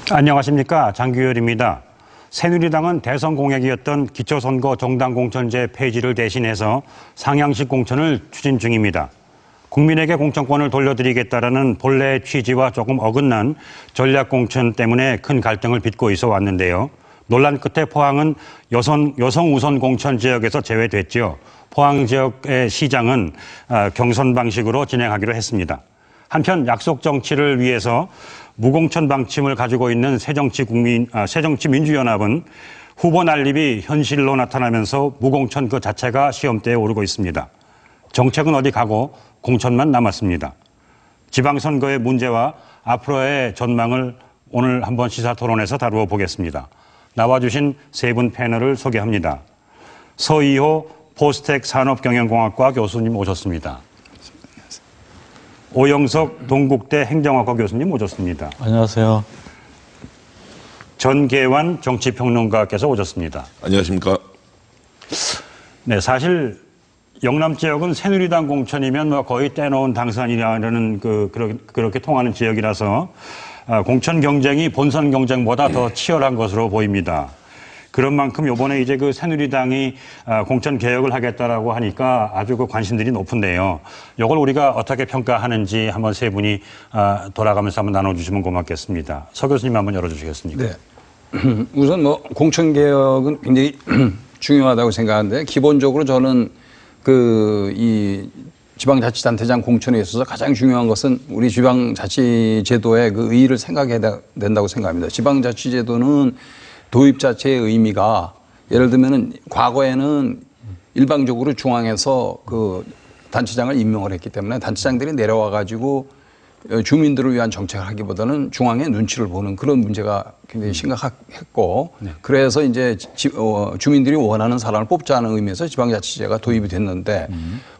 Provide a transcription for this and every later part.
안녕하십니까, 장규열입니다. 새누리당은 대선 공약이었던 기초선거 정당공천제 폐지를 대신해서 상향식 공천을 추진 중입니다. 국민에게 공천권을 돌려드리겠다라는 본래의 취지와 조금 어긋난 전략공천 때문에 큰 갈등을 빚고 있어 왔는데요. 논란 끝에 포항은 여성 우선 공천 지역에서 제외됐죠. 포항 지역의 시장은 경선 방식으로 진행하기로 했습니다. 한편 약속 정치를 위해서 무공천 방침을 가지고 있는 새정치민주연합은 후보 난립이 현실로 나타나면서 무공천 그 자체가 시험대에 오르고 있습니다. 정책은 어디 가고 공천만 남았습니다. 지방선거의 문제와 앞으로의 전망을 오늘 한번 시사토론에서 다루어 보겠습니다. 나와주신 세 분 패널을 소개합니다. 서이호 포스텍 산업경영공학과 교수님 오셨습니다. 오영석 동국대 행정학과 교수님 오셨습니다. 안녕하세요. 전계환 정치평론가께서 오셨습니다. 안녕하십니까. 네, 사실 영남 지역은 새누리당 공천이면 뭐 거의 떼놓은 당선이라는 그렇게 통하는 지역이라서 공천 경쟁이 본선 경쟁보다 더 치열한 것으로 보입니다. 그런 만큼 이번에 이제 그 새누리당이 공천 개혁을 하겠다라고 하니까 아주 그 관심들이 높은데요. 이걸 우리가 어떻게 평가하는지 한번 세 분이 돌아가면서 한번 나눠주시면 고맙겠습니다. 서 교수님 한번 열어주시겠습니까? 네. 우선 뭐 공천 개혁은 굉장히 중요하다고 생각하는데 기본적으로 저는 이 지방자치단체장 공천에 있어서 가장 중요한 것은 우리 지방자치제도의 그 의의를 생각해야 된다고 생각합니다. 지방자치제도는 도입 자체의 의미가 예를 들면은 과거에는 일방적으로 중앙에서 그 단체장을 임명을 했기 때문에 단체장들이 내려와 가지고 주민들을 위한 정책을 하기보다는 중앙의 눈치를 보는 그런 문제가 굉장히 심각했고 그래서 이제 주민들이 원하는 사람을 뽑자는 의미에서 지방자치제가 도입이 됐는데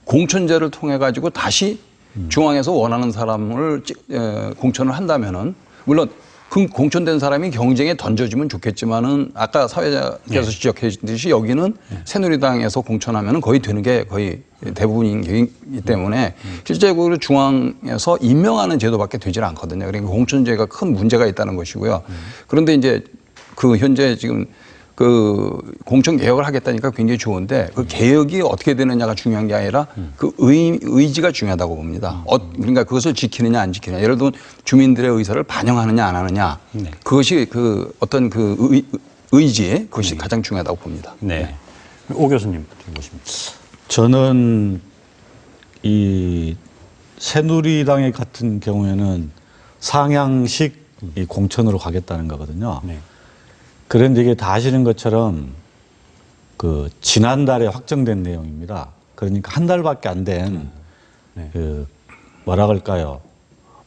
공천제를 통해 가지고 다시 중앙에서 원하는 사람을 공천을 한다면은 물론 공천된 사람이 경쟁에 던져주면 좋겠지만은 아까 사회자께서 지적해 주듯이 여기는 새누리당에서 공천하면은 거의 되는 게 거의 대부분이기 때문에 실제적으로 중앙에서 임명하는 제도밖에 되질 않거든요. 그러니까 공천제가 큰 문제가 있다는 것이고요. 그런데 이제 현재 지금 공천 개혁을 하겠다니까 굉장히 좋은데 그 개혁이 어떻게 되느냐가 중요한 게 아니라 그 의지가 중요하다고 봅니다. 그러니까 그것을 지키느냐 안 지키느냐. 예를 들면 주민들의 의사를 반영하느냐 안 하느냐. 그것이 어떤 의지 그것이 가장 중요하다고 봅니다. 네. 오 교수님 어떻게 보십니까? 저는 이 새누리당 같은 경우에는 상향식 이 공천으로 가겠다는 거거든요. 네. 그런데 이게 다 아시는 것처럼 지난달에 확정된 내용입니다. 그러니까 한 달밖에 안 된 뭐라 그럴까요?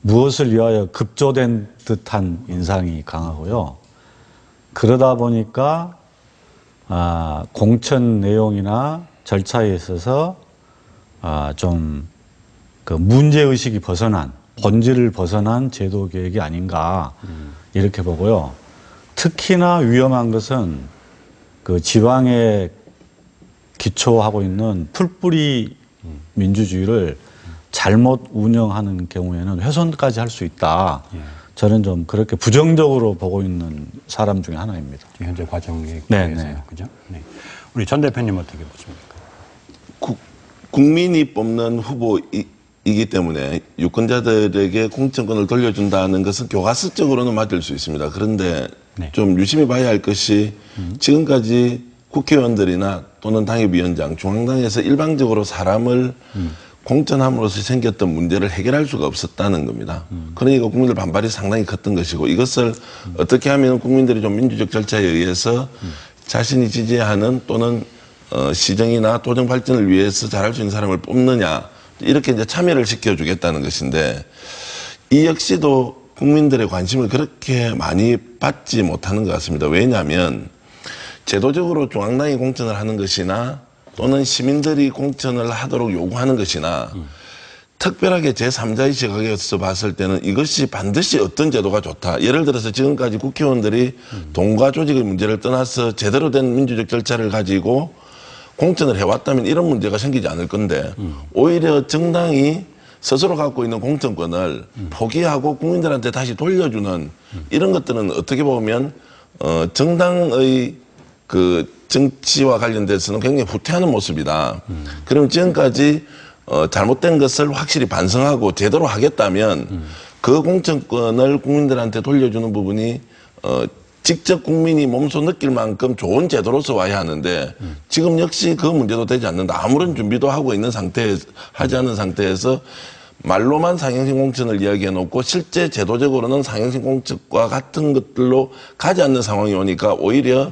무엇을 위하여 급조된 듯한 인상이 강하고요. 그러다 보니까 공천 내용이나 절차에 있어서 좀 문제의식이 벗어난 본질을 벗어난 제도 개혁이 아닌가 이렇게 보고요. 특히나 위험한 것은 지방에 기초하고 있는 풀뿌리 민주주의를 잘못 운영하는 경우에는 훼손까지 할 수 있다. 저는 좀 그렇게 부정적으로 보고 있는 사람 중에 하나입니다. 현재 과정에 대해서요. 그죠? 네. 우리 전 대표님 어떻게 보십니까? 국민이 뽑는 후보이기 때문에 유권자들에게 공천권을 돌려준다는 것은 교과서적으로는 맞을 수 있습니다. 그런데 좀 유심히 봐야 할 것이 지금까지 국회의원들이나 또는 당협위원장, 중앙당에서 일방적으로 사람을 공천함으로써 생겼던 문제를 해결할 수가 없었다는 겁니다. 그러니까 국민들 반발이 상당히 컸던 것이고 이것을 어떻게 하면 국민들이 좀 민주적 절차에 의해서 자신이 지지하는 또는 시정이나 도정 발전을 위해서 잘할 수 있는 사람을 뽑느냐 이렇게 이제 참여를 시켜주겠다는 것인데 이 역시도 국민들의 관심을 그렇게 많이 받지 못하는 것 같습니다. 왜냐하면 제도적으로 중앙당이 공천을 하는 것이나 또는 시민들이 공천을 하도록 요구하는 것이나 특별하게 제3자의 시각에서 봤을 때는 이것이 반드시 어떤 제도가 좋다. 예를 들어서 지금까지 국회의원들이 돈과 조직의 문제를 떠나서 제대로 된 민주적 절차를 가지고 공천을 해왔다면 이런 문제가 생기지 않을 건데 오히려 정당이 스스로 갖고 있는 공천권을 포기하고 국민들한테 다시 돌려주는 이런 것들은 어떻게 보면 정당의 그 정치와 관련돼서는 굉장히 후퇴하는 모습이다. 그러면 지금까지 잘못된 것을 확실히 반성하고 제대로 하겠다면 그 공천권을 국민들한테 돌려주는 부분이 직접 국민이 몸소 느낄 만큼 좋은 제도로서 와야 하는데 지금 역시 그 문제도 되지 않는다. 아무런 준비도 하고 있는 하지 않은 상태에서 말로만 상향심 공천을 이야기해 놓고 실제 제도적으로는 상향심 공천과 같은 것들로 가지 않는 상황이 오니까 오히려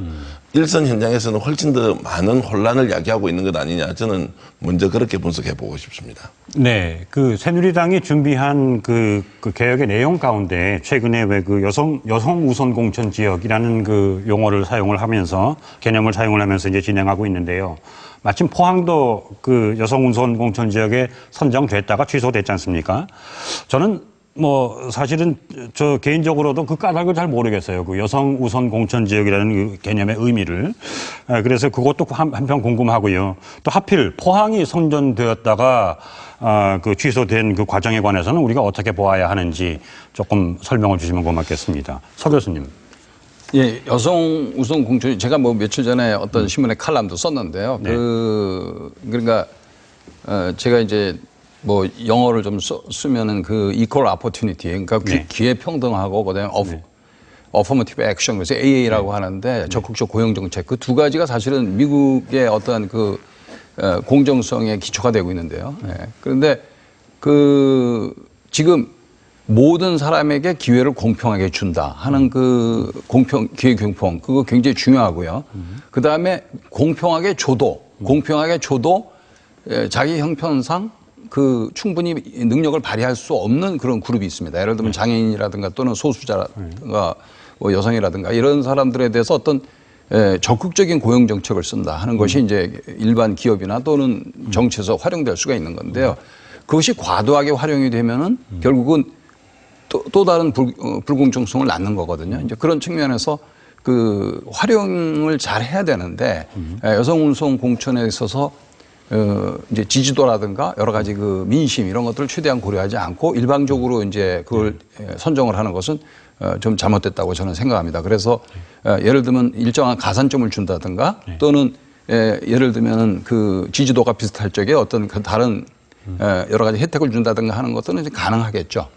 일선 현장에서는 훨씬 더 많은 혼란을 야기하고 있는 것 아니냐. 저는 먼저 그렇게 분석해 보고 싶습니다. 네, 그 새누리당이 준비한 그 개혁의 내용 가운데 최근에 왜 그 여성 우선 공천 지역이라는 그 용어를 사용을 하면서 개념을 사용을 하면서 이제 진행하고 있는데요. 마침 포항도 그 여성 우선 공천 지역에 선정됐다가 취소됐지 않습니까? 저는 뭐 사실은 저 개인적으로도 그 까닭을 잘 모르겠어요. 그 여성 우선 공천 지역이라는 그 개념의 의미를. 그래서 그것도 한편 궁금하고요. 또 하필 포항이 선정되었다가 그 취소된 그 과정에 관해서는 우리가 어떻게 보아야 하는지 조금 설명을 주시면 고맙겠습니다. 서 교수님. 예, 여성 우선 공천 제가 뭐 며칠 전에 어떤 신문에 칼럼도 썼는데요. 네. 그러니까 제가 이제 뭐 영어를 좀 쓰면은 그 equal opportunity, 그러니까 네. 기회 평등하고 그다음에 affirmative action, 그래서 AA라고 하는데 적극적 고용 정책 그 두 가지가 사실은 미국의 어떤 그 공정성의 기초가 되고 있는데요. 예. 그런데 그 지금 모든 사람에게 기회를 공평하게 준다 하는 그 기회 공평 그거 굉장히 중요하고요. 그 다음에 공평하게 줘도 자기 형편상 그 충분히 능력을 발휘할 수 없는 그런 그룹이 있습니다. 예를 들면 장애인이라든가 또는 소수자라든가 뭐 여성이라든가 이런 사람들에 대해서 어떤 적극적인 고용 정책을 쓴다 하는 것이 이제 일반 기업이나 또는 정치에서 활용될 수가 있는 건데요. 그것이 과도하게 활용이 되면은 결국은 또 다른 불공정성을 낳는 거거든요. 이제 그런 측면에서 그 활용을 잘 해야 되는데 여성 운송 공천에 있어서 이제 지지도라든가 여러 가지 그 민심 이런 것들을 최대한 고려하지 않고 일방적으로 이제 그걸 선정을 하는 것은 좀 잘못됐다고 저는 생각합니다. 그래서 예를 들면 일정한 가산점을 준다든가 또는 예를 들면 그 지지도가 비슷할 적에 어떤 그 다른 여러 가지 혜택을 준다든가 하는 것들은 이제 가능하겠죠.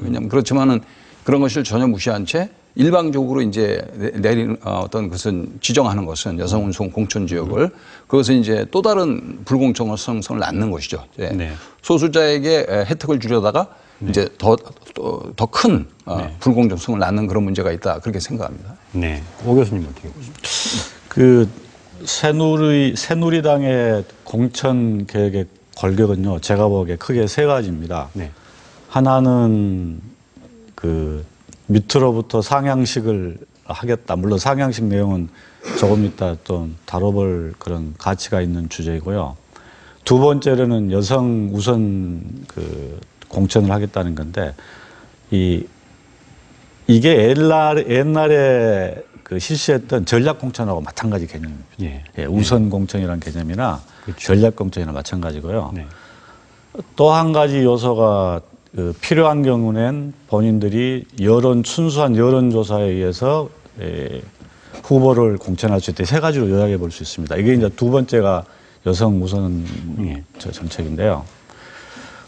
왜냐하면 그렇지만은 그런 것을 전혀 무시한 채 일방적으로 이제 내리는 어떤 것은 지정하는 것은 여성 운송 공천 지역을 그것은 이제 또 다른 불공정성을 낳는 것이죠. 네. 소수자에게 혜택을 주려다가 이제 더 큰 불공정성을 낳는 그런 문제가 있다 그렇게 생각합니다. 네, 오 교수님 어떻게 보십니까? 그 새누리당의 공천 계획의 골격은요, 제가 보기에 크게 세 가지입니다. 네. 하나는 그 밑으로부터 상향식을 하겠다. 물론 상향식 내용은 조금 이따 또 다뤄볼 그런 가치가 있는 주제이고요. 두 번째로는 여성 우선 그 공천을 하겠다는 건데, 이게 옛날에 그 실시했던 전략 공천하고 마찬가지 개념입니다. 예. 예, 우선 공천이라는 개념이나 그렇죠. 전략 공천이나 마찬가지고요. 네. 또 한 가지 요소가 그 필요한 경우는 본인들이 순수한 여론조사에 의해서 후보를 공천할 수 있다. 세 가지로 요약해 볼 수 있습니다. 이게 이제 두 번째가 여성 우선 정책인데요.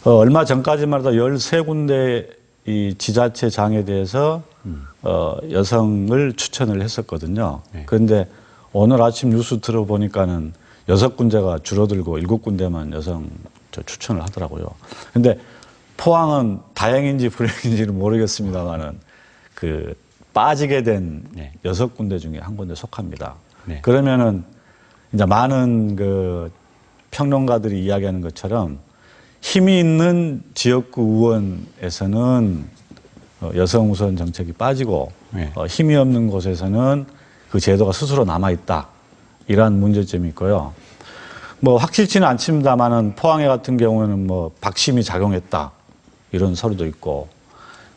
얼마 전까지만 해도 13군데 이 지자체장에 대해서 여성을 추천을 했었거든요. 네. 그런데 오늘 아침 뉴스 들어보니까는 6군데가 줄어들고 7군데만 여성 추천을 하더라고요. 근데 포항은 다행인지 불행인지는 모르겠습니다만은 그 빠지게 된 6군데 중에 한 군데 속합니다. 네. 그러면은 이제 많은 그 평론가들이 이야기하는 것처럼 힘이 있는 지역구 의원에서는 여성 우선 정책이 빠지고 네. 힘이 없는 곳에서는 그 제도가 스스로 남아있다. 이러한 문제점이 있고요. 뭐 확실치는 않습니다만은 포항에 같은 경우는 뭐 박심이 작용했다. 이런 서류도 있고,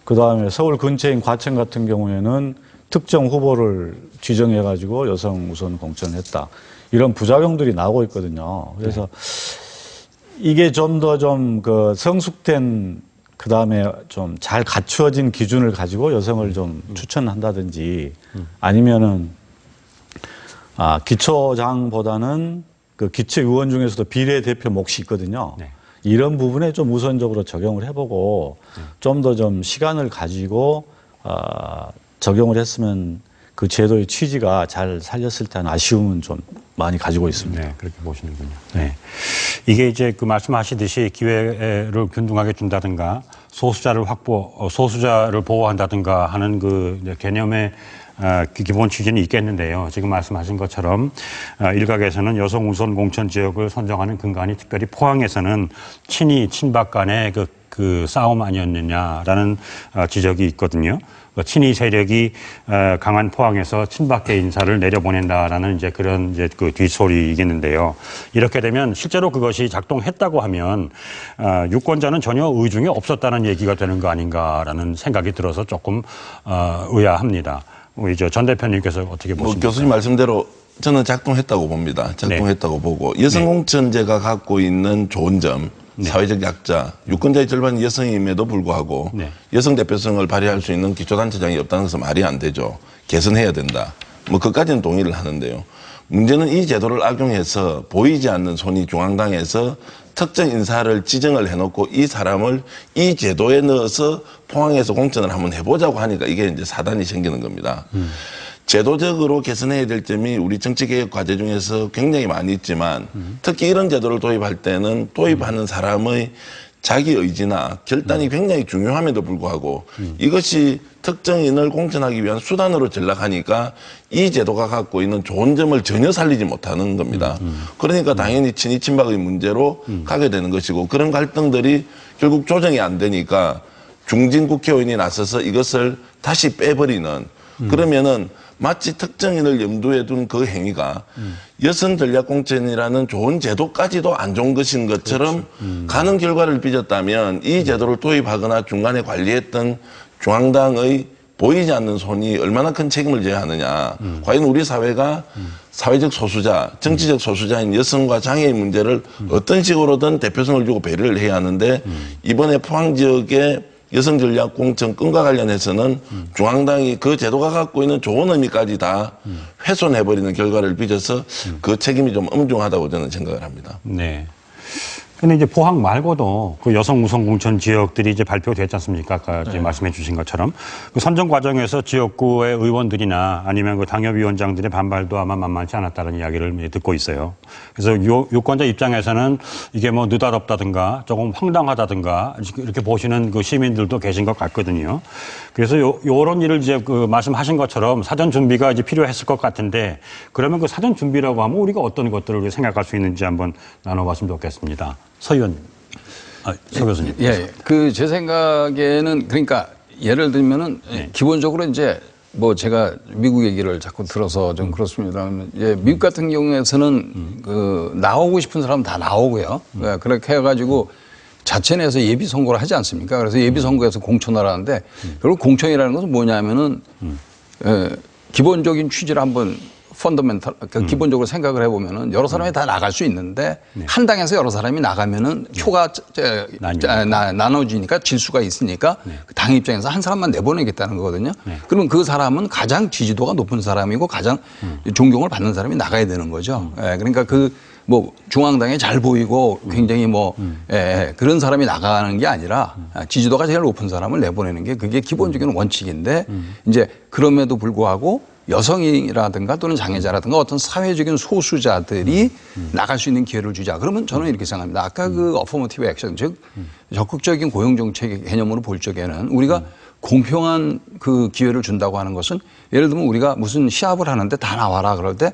그 다음에 서울 근처인 과천 같은 경우에는 특정 후보를 지정해가지고 여성 우선 공천을 했다. 이런 부작용들이 나오고 있거든요. 그래서 이게 좀 더 좀 그 성숙된 그다음에 좀 잘 갖추어진 기준을 가지고 여성을 좀 추천한다든지 아니면은 기초장보다는 그 기초의원 중에서도 비례대표 몫이 있거든요. 네. 이런 부분에 좀 우선적으로 적용을 해보고 좀 더 좀 시간을 가지고 적용을 했으면 그 제도의 취지가 잘 살렸을 때 하는 아쉬움은 좀 많이 가지고 있습니다. 네, 그렇게 보시는군요. 네. 이게 이제 그 말씀하시듯이 기회를 균등하게 준다든가 소수자를 보호한다든가 하는 그 개념의 기본 취지는 있겠는데요. 지금 말씀하신 것처럼 일각에서는 여성 우선 공천 지역을 선정하는 근간이 특별히 포항에서는 친박 간의 그 싸움 아니었느냐라는 지적이 있거든요. 친위 세력이 강한 포항에서 친박계 인사를 내려보낸다라는 이제 그런 이제 그 뒷소리이겠는데요. 이렇게 되면 실제로 그것이 작동했다고 하면 유권자는 전혀 의중이 없었다는 얘기가 되는 거 아닌가라는 생각이 들어서 조금 의아합니다. 우리 전 대표님께서 어떻게 보십니까? 교수님 말씀대로 저는 작동했다고 봅니다. 작동했다고 보고 여성공천제가 갖고 있는 좋은 점, 사회적 약자, 유권자의 절반이 여성임에도 불구하고 여성 대표성을 발휘할 수 있는 기초단체장이 없다는 것은 말이 안 되죠. 개선해야 된다. 뭐 그까지는 동의를 하는데요. 문제는 이 제도를 악용해서 보이지 않는 손이 중앙당에서 특정 인사를 지정을 해놓고 이 사람을 이 제도에 넣어서 포항에서 공천을 한번 해보자고 하니까 이게 이제 사단이 생기는 겁니다. 제도적으로 개선해야 될 점이 우리 정치개혁 과제 중에서 굉장히 많이 있지만 특히 이런 제도를 도입할 때는 도입하는 사람의 자기 의지나 결단이 굉장히 중요함에도 불구하고 이것이 특정인을 공천하기 위한 수단으로 전락하니까 이 제도가 갖고 있는 좋은 점을 전혀 살리지 못하는 겁니다. 그러니까 당연히 친이 친박의 문제로 가게 되는 것이고 그런 갈등들이 결국 조정이 안 되니까 중진 국회의원이 나서서 이것을 다시 빼버리는 그러면은 마치 특정인을 염두에 둔 그 행위가 여성 전략공천이라는 좋은 제도까지도 안 좋은 것인 것처럼 가는 결과를 빚었다면 이 제도를 도입하거나 중간에 관리했던 중앙당의 보이지 않는 손이 얼마나 큰 책임을 져야 하느냐. 과연 우리 사회가 사회적 소수자, 정치적 소수자인 여성과 장애인 문제를 어떤 식으로든 대표성을 주고 배려를 해야 하는데 이번에 포항 지역의 여성 전략 공천 건과 관련해서는 중앙당이 그 제도가 갖고 있는 좋은 의미까지 다 훼손해버리는 결과를 빚어서 그 책임이 좀 엄중하다고 저는 생각을 합니다. 네. 근데 이제 포항 말고도 그 여성 우선 공천 지역들이 이제 발표됐지 않습니까? 아까 이제 말씀해 주신 것처럼 그 선정 과정에서 지역구의 의원들이나 아니면 그 당협위원장들의 반발도 아마 만만치 않았다는 이야기를 듣고 있어요. 그래서 유권자 입장에서는 이게 뭐 느닷없다든가 조금 황당하다든가 이렇게 보시는 그 시민들도 계신 것 같거든요. 그래서 요런 일을 이제 그 말씀하신 것처럼 사전 준비가 이제 필요했을 것 같은데 그러면 그 사전 준비라고 하면 우리가 어떤 것들을 생각할 수 있는지 한번 나눠봤으면 좋겠습니다. 서 의원님, 서 교수님. 예, 그 제 생각에는 그러니까 예를 들면은 기본적으로 이제 뭐 제가 미국 얘기를 자꾸 들어서 좀 그렇습니다만 예, 미국 같은 경우에서는 그 나오고 싶은 사람 다 나오고요. 예, 그렇게 해가지고 자체 내에서 예비 선거를 하지 않습니까? 그래서 예비 선거에서 공천을 하는데 결국 공천이라는 것은 뭐냐면은 기본적인 취지를 한번 펀더멘탈, 그러니까 기본적으로 생각을 해보면은 여러 사람이 다 나갈 수 있는데 한 당에서 여러 사람이 나가면은 표가 나눠지니까 질 수가 있으니까 당 입장에서 한 사람만 내보내겠다는 거거든요. 그러면 그 사람은 가장 지지도가 높은 사람이고 가장 존경을 받는 사람이 나가야 되는 거죠. 그러니까 뭐 중앙당에 잘 보이고 굉장히 뭐 그런 사람이 나가는 게 아니라 지지도가 제일 높은 사람을 내보내는 게 그게 기본적인 원칙인데 이제 그럼에도 불구하고 여성이라든가 또는 장애자라든가 어떤 사회적인 소수자들이 나갈 수 있는 기회를 주자. 그러면 저는 이렇게 생각합니다. 아까 그 어퍼머티브 액션, 즉 적극적인 고용정책 개념으로 볼 적에는 우리가 공평한 그 기회를 준다고 하는 것은 예를 들면 우리가 무슨 시합을 하는데 다 나와라 그럴 때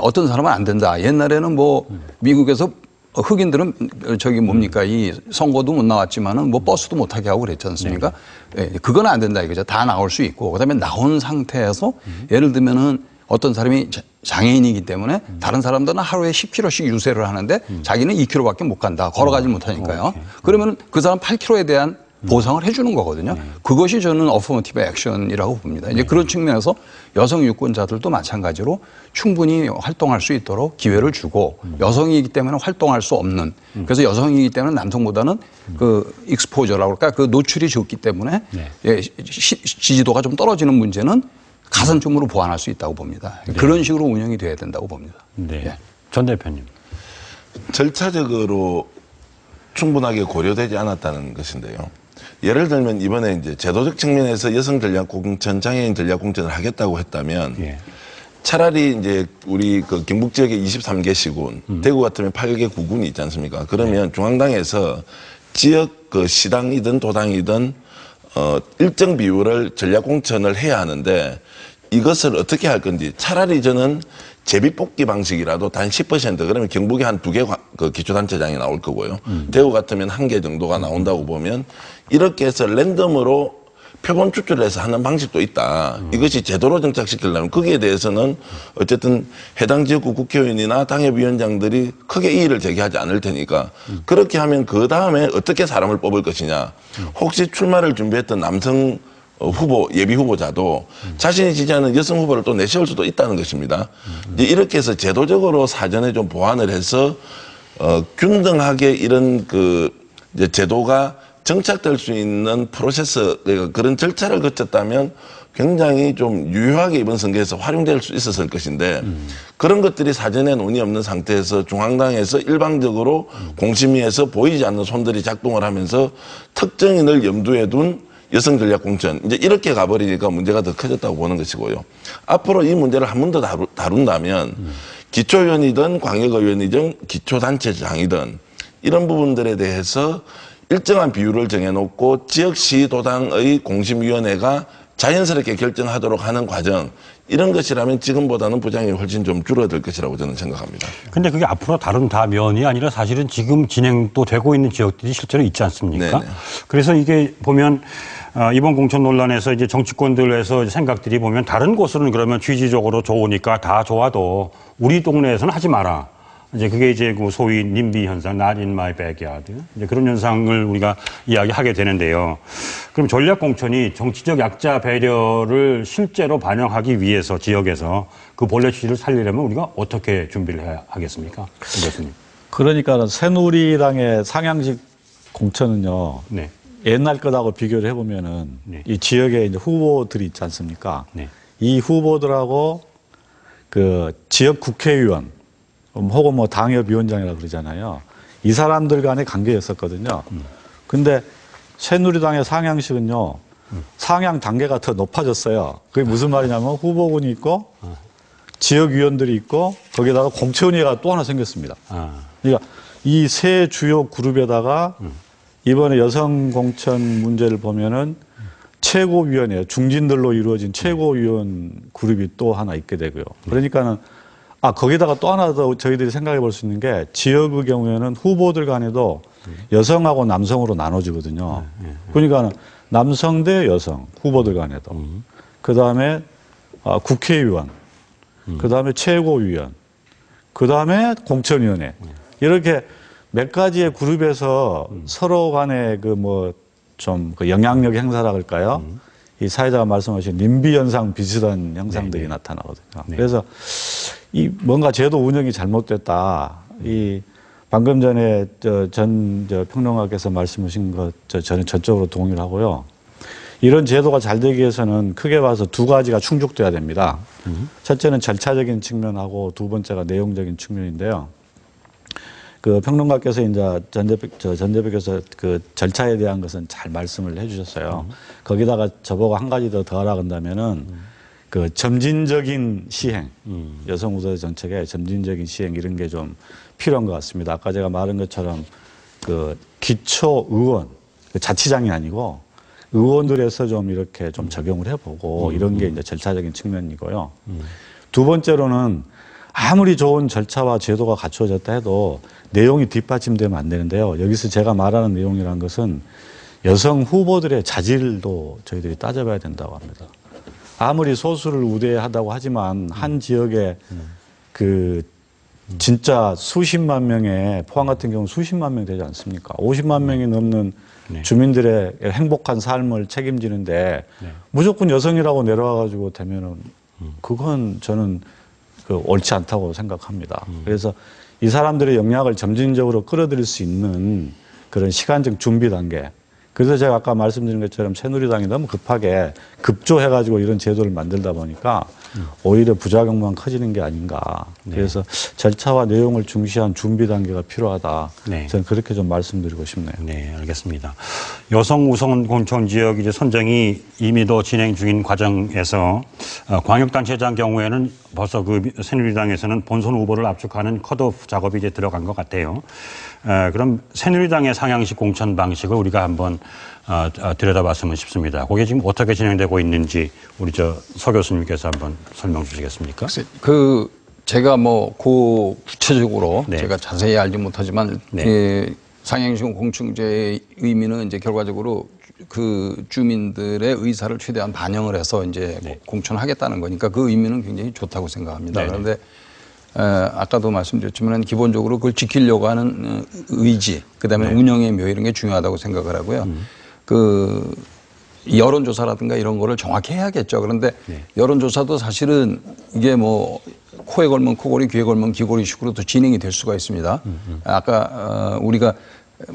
어떤 사람은 안 된다. 옛날에는 뭐 미국에서 흑인들은 저기 뭡니까 이 선거도 못 나왔지만은 뭐 버스도 못 타게 하고 그랬지 않습니까? 네. 그건 안 된다 이거죠. 다 나올 수 있고 그다음에 나온 상태에서 예를 들면은 어떤 사람이 장애인이기 때문에 다른 사람들은 하루에 10km씩 유세를 하는데 자기는 2km밖에 못 간다. 걸어가지 못하니까요. 그러면 그 사람 8km에 대한 보상을 해주는 거거든요. 그것이 저는 어포머티브 액션이라고 봅니다. 이제 그런 측면에서 여성 유권자들도 마찬가지로 충분히 활동할 수 있도록 기회를 주고 여성이기 때문에 활동할 수 없는 그래서 여성이기 때문에 남성보다는 그 익스포저라고 그럴까 그 노출이 적기 때문에 예, 지지도가 좀 떨어지는 문제는 가산점으로 보완할 수 있다고 봅니다. 그런 식으로 운영이 돼야 된다고 봅니다. 네. 예. 전 대표님. 절차적으로 충분하게 고려되지 않았다는 것인데요. 예를 들면 이번에 이제 제도적 측면에서 여성 전략 공천, 장애인 전략 공천을 하겠다고 했다면 예. 차라리 이제 우리 그 경북 지역에 23개 시군, 대구 같으면 8개 구군이 있지 않습니까? 그러면 중앙당에서 지역 그 시당이든 도당이든 일정 비율을 전략 공천을 해야 하는데 이것을 어떻게 할 건지 차라리 저는 제비뽑기 방식이라도 단 10% 그러면 경북에 한 2개 그 기초단체장이 나올 거고요. 대구 같으면 1개 정도가 나온다고 보면 이렇게 해서 랜덤으로 표본 추출해서 하는 방식도 있다. 이것이 제도로 정착시키려면 거기에 대해서는 어쨌든 해당 지역구 국회의원이나 당협위원장들이 크게 이의를 제기하지 않을 테니까 그렇게 하면 그 다음에 어떻게 사람을 뽑을 것이냐. 혹시 출마를 준비했던 남성 후보, 예비 후보자도 자신이 지지하는 여성 후보를 또 내세울 수도 있다는 것입니다. 이제 이렇게 해서 제도적으로 사전에 좀 보완을 해서 균등하게 이런 그 이제 제도가 정착될 수 있는 프로세스, 그런 절차를 거쳤다면 굉장히 좀 유효하게 이번 선거에서 활용될 수 있었을 것인데 그런 것들이 사전에 논의 없는 상태에서 중앙당에서 일방적으로 공심위에서 보이지 않는 손들이 작동을 하면서 특정인을 염두에 둔 여성 전략 공천 이제 이렇게 가버리니까 문제가 더 커졌다고 보는 것이고요. 앞으로 이 문제를 한 번 더 다룬다면 기초의원이든 광역의원이든 기초단체장이든 이런 부분들에 대해서 일정한 비율을 정해놓고 지역시 도당의 공심위원회가 자연스럽게 결정하도록 하는 과정 이런 것이라면 지금보다는 부작용이 훨씬 좀 줄어들 것이라고 저는 생각합니다. 근데 그게 앞으로 다른 다 면이 아니라 사실은 지금 진행도 되고 있는 지역들이 실제로 있지 않습니까? 네네. 그래서 이게 보면 이번 공천 논란에서 이제 정치권들에서 생각들이 보면 다른 곳은 그러면 취지적으로 좋으니까 다 좋아도 우리 동네에서는 하지 마라. 이제 그게 이제 그 소위 님비 현상, not in my backyard. 이제 그런 현상을 우리가 이야기하게 되는데요. 그럼 전략 공천이 정치적 약자 배려를 실제로 반영하기 위해서 지역에서 그 본래 취지를 살리려면 우리가 어떻게 준비를 해야 하겠습니까? 교수님. 그러니까 새누리당의 상향식 공천은요. 네. 옛날 것하고 비교를 해보면은 네. 이 지역에 이제 후보들이 있지 않습니까? 네. 이 후보들하고 그 지역 국회의원 혹은 뭐 당협위원장이라고 그러잖아요. 이 사람들 간의 관계였었거든요. 근데 새누리당의 상향식은요. 상향 단계가 더 높아졌어요. 그게 무슨 말이냐면 후보군이 있고 지역위원들이 있고 거기에다가 공천위가 또 하나 생겼습니다. 그러니까 이 세 주요 그룹에다가 이번에 여성 공천 문제를 보면은 최고위원회, 중진들로 이루어진 최고위원 그룹이 또 하나 있게 되고요. 그러니까는 거기다가 또 하나 더 저희들이 생각해 볼 수 있는 게 지역의 경우에는 후보들 간에도 여성하고 남성으로 나눠지거든요. 그러니까 남성 대 여성 후보들 간에도. 그 다음에 국회의원, 그 다음에 최고위원, 그 다음에 공천위원회. 이렇게 몇 가지의 그룹에서 서로 간에 그 뭐 좀 그 영향력 행사라 그럴까요? 이 사회자가 말씀하신 님비 현상 비슷한 현상들이 네네. 나타나거든요. 네. 그래서 이 뭔가 제도 운영이 잘못됐다. 이 방금 전에 전 평론가께서 말씀하신 것 저는 전적으로 동의를 하고요. 이런 제도가 잘 되기 위해서는 크게 봐서 두 가지가 충족돼야 됩니다. 첫째는 절차적인 측면하고 두 번째가 내용적인 측면인데요. 그 평론가께서 이제 전 대표께서 그 절차에 대한 것은 잘 말씀을 해주셨어요. 거기다가 저보고 한 가지 더 더하라 한다면은 그 점진적인 시행, 여성 우대 정책의 점진적인 시행 이런 게 좀 필요한 것 같습니다. 아까 제가 말한 것처럼 그 기초 의원, 그 자치장이 아니고 의원들에서 좀 이렇게 좀 적용을 해보고 이런 게 이제 절차적인 측면이고요. 두 번째로는 아무리 좋은 절차와 제도가 갖추어졌다 해도 내용이 뒷받침되면 안 되는데요. 여기서 제가 말하는 내용이라는 것은 여성 후보들의 자질도 저희들이 따져봐야 된다고 합니다. 아무리 소수를 우대하다고 하지만 한 지역에 그 진짜 수십만 명의 포항 같은 경우 수십만 명 되지 않습니까? 50만 명이 넘는 네. 주민들의 행복한 삶을 책임지는데 네. 무조건 여성이라고 내려와가지고 되면은 그건 저는 옳지 않다고 생각합니다. 그래서 이 사람들의 역량을 점진적으로 끌어들일 수 있는 그런 시간적 준비 단계. 그래서 제가 아까 말씀드린 것처럼 새누리당이 너무 급하게 급조해가지고 이런 제도를 만들다 보니까 오히려 부작용만 커지는 게 아닌가. 네. 그래서 절차와 내용을 중시한 준비 단계가 필요하다. 네. 저는 그렇게 좀 말씀드리고 싶네요. 네, 알겠습니다. 여성 우선 공천 지역 이제 선정이 이미도 진행 중인 과정에서 광역단체장 경우에는 벌써 그 새누리당에서는 본선 후보를 압축하는 컷오프 작업이 이제 들어간 것 같아요. 그럼 새누리당의 상향식 공천 방식을 우리가 한번 들여다봤으면 싶습니다. 그게 지금 어떻게 진행되고 있는지 우리 서 교수님께서 한번 설명 주시겠습니까? 제가 구체적으로 네. 제가 자세히 알지 못하지만 네. 상향식 공천제의 의미는 이제 결과적으로 그 주민들의 의사를 최대한 반영을 해서 이제 네. 공천하겠다는 거니까 그 의미는 굉장히 좋다고 생각합니다. 네네. 그런데 아까도 말씀드렸지만 기본적으로 그걸 지키려고 하는 의지, 그다음에 네. 운영의 묘 이런 게 중요하다고 생각을 하고요. 그 여론조사라든가 이런 거를 정확히 해야겠죠. 그런데 네. 여론조사도 사실은 이게 코에 걸면 코골이, 귀에 걸면 귀골이식으로 또 진행이 될 수가 있습니다. 아까 우리가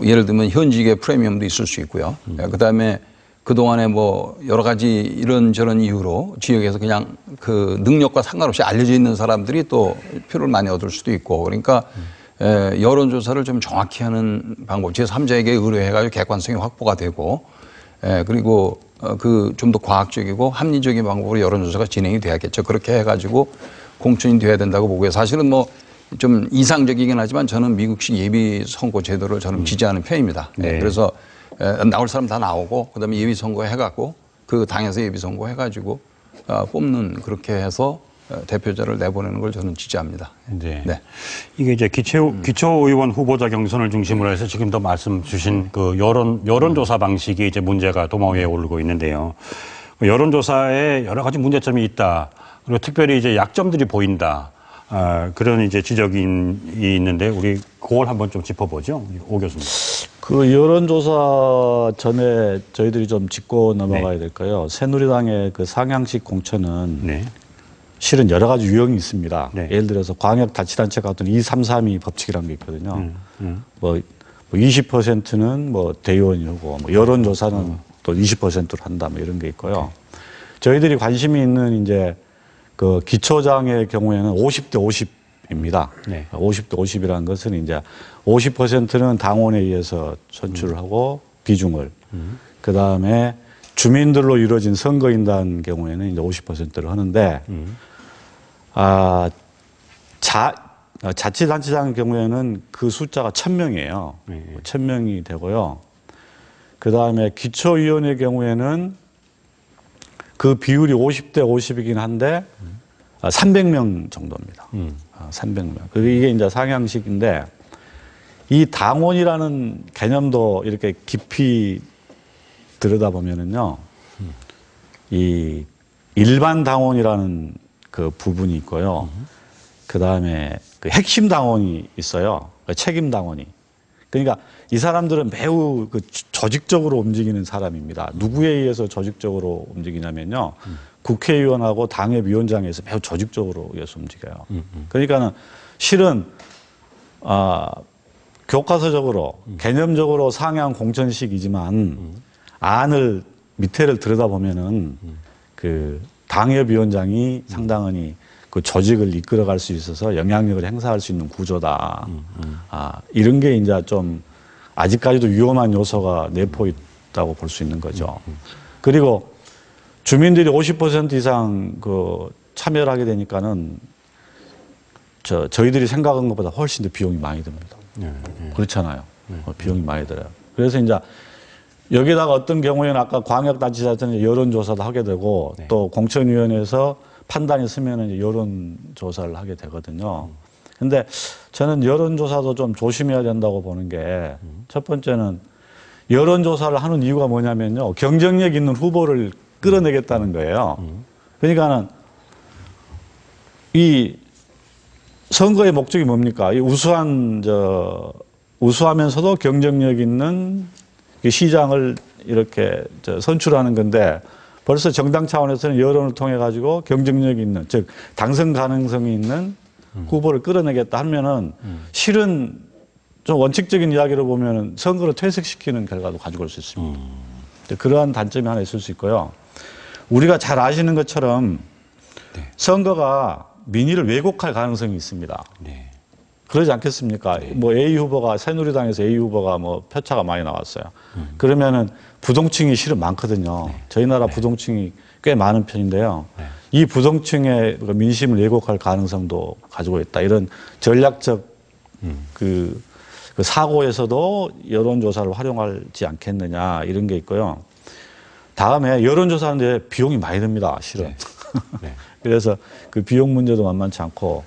예를 들면 현직의 프리미엄도 있을 수 있고요. 그다음에 그동안에 여러 가지 이런저런 이유로 지역에서 그냥 그 능력과 상관없이 알려져 있는 사람들이 또 표를 많이 얻을 수도 있고 그러니까 여론조사를 좀 정확히 하는 방법, 제3자에게 의뢰해가지고 객관성이 확보가 되고 그리고 그 좀 더 과학적이고 합리적인 방법으로 여론조사가 진행이 돼야겠죠. 그렇게 해가지고 공천이 돼야 된다고 보고요. 사실은 좀 이상적이긴 하지만 저는 미국식 예비 선거 제도를 저는 지지하는 편입니다. 네. 그래서 나올 사람 다 나오고 그다음에 예비 선거 해갖고 그 당에서 예비 선거 해가지고 뽑는 그렇게 해서 대표자를 내보내는 걸 저는 지지합니다. 네. 네. 이게 이제 기초의원 후보자 경선을 중심으로 해서 지금도 말씀 주신 그 여론조사 방식이 이제 문제가 도마 위에 오르고 있는데요. 여론조사에 여러 가지 문제점이 있다. 그리고 특별히 이제 약점들이 보인다. 그런 이제 지적이 있는데 우리 그걸 한번 좀 짚어보죠. 오 교수님. 그 여론조사 전에 저희들이 좀 짚고 넘어가야 될까요? 새누리당의 그 상향식 공천은 네. 실은 여러 가지 유형이 있습니다. 네. 예를 들어서 광역자치단체 같은 2-3-3-2 법칙이라는 게 있거든요. 20%는 대의원이고 여론조사는 또 20%로 한다 이런 게 있고요. 저희들이 관심이 있는 이제 그 기초장의 경우에는 50대 50입니다. 네. 50대 50이라는 것은 이제 50%는 당원에 의해서 선출을 하고 비중을 그 다음에 주민들로 이루어진 선거인단 경우에는 이제 50%를 하는데 자치단체장 경우에는 그 숫자가 1000명이에요. 네. 1000명이 되고요. 그 다음에 기초위원회 경우에는 그 비율이 50대 50이긴 한데 300명 정도입니다. 300명. 이게 이제 상향식인데 이 당원이라는 개념도 이렇게 깊이 들여다보면은요, 이 일반 당원이라는 그 부분이 있고요. 그 다음에 그 핵심 당원이 있어요. 그 책임 당원이. 그러니까 이 사람들은 매우 그 조직적으로 움직이는 사람입니다. 누구에 의해서 조직적으로 움직이냐면요. 국회의원하고 당협위원장에서 매우 조직적으로 의해서 움직여요. 그러니까는 실은, 교과서적으로, 개념적으로 상향 공천식이지만 안을, 밑에를 들여다보면은 그 당협위원장이 상당히 그 조직을 이끌어갈 수 있어서 영향력을 행사할 수 있는 구조다. 이런 게 이제 좀 아직까지도 위험한 요소가 내포 있다고 볼 수 있는 거죠. 그리고 주민들이 50% 이상 그 참여를 하게 되니까는 저희들이 생각한 것보다 훨씬 더 비용이 많이 듭니다. 그렇잖아요. 비용이 많이 들어요. 그래서 이제 여기다가 어떤 경우에는 아까 광역단체장한테 여론조사도 하게 되고 네. 또 공천위원회에서 판단이 쓰면은 여론조사를 하게 되거든요. 근데 저는 여론조사도 좀 조심해야 된다고 보는 게 첫 번째는 여론조사를 하는 이유가 뭐냐면요. 경쟁력 있는 후보를 끌어내겠다는 거예요. 그러니까는 이 선거의 목적이 뭡니까? 이 우수하면서도 경쟁력 있는 시장을 이렇게 선출하는 건데 벌써 정당 차원에서는 여론을 통해 가지고 경쟁력이 있는, 즉 당선 가능성이 있는 후보를 끌어내겠다 하면은 실은 좀 원칙적인 이야기로 보면은 선거를 퇴색시키는 결과도 가지고 올 수 있습니다. 그러한 단점이 하나 있을 수 있고요. 우리가 잘 아시는 것처럼 선거가 민의를 왜곡할 가능성이 있습니다. 네. 그러지 않겠습니까? 뭐 A 후보가, 새누리당에서 A 후보가 뭐 표차가 많이 나왔어요. 그러면은 부동층이 실은 많거든요. 저희 나라 부동층이 꽤 많은 편인데요. 이 부동층의 민심을 왜곡할 가능성도 가지고 있다. 이런 전략적 그 사고에서도 여론조사를 활용하지 않겠느냐 이런 게 있고요. 다음에 여론조사하는데 비용이 많이 듭니다. 실은. 그래서 그 비용 문제도 만만치 않고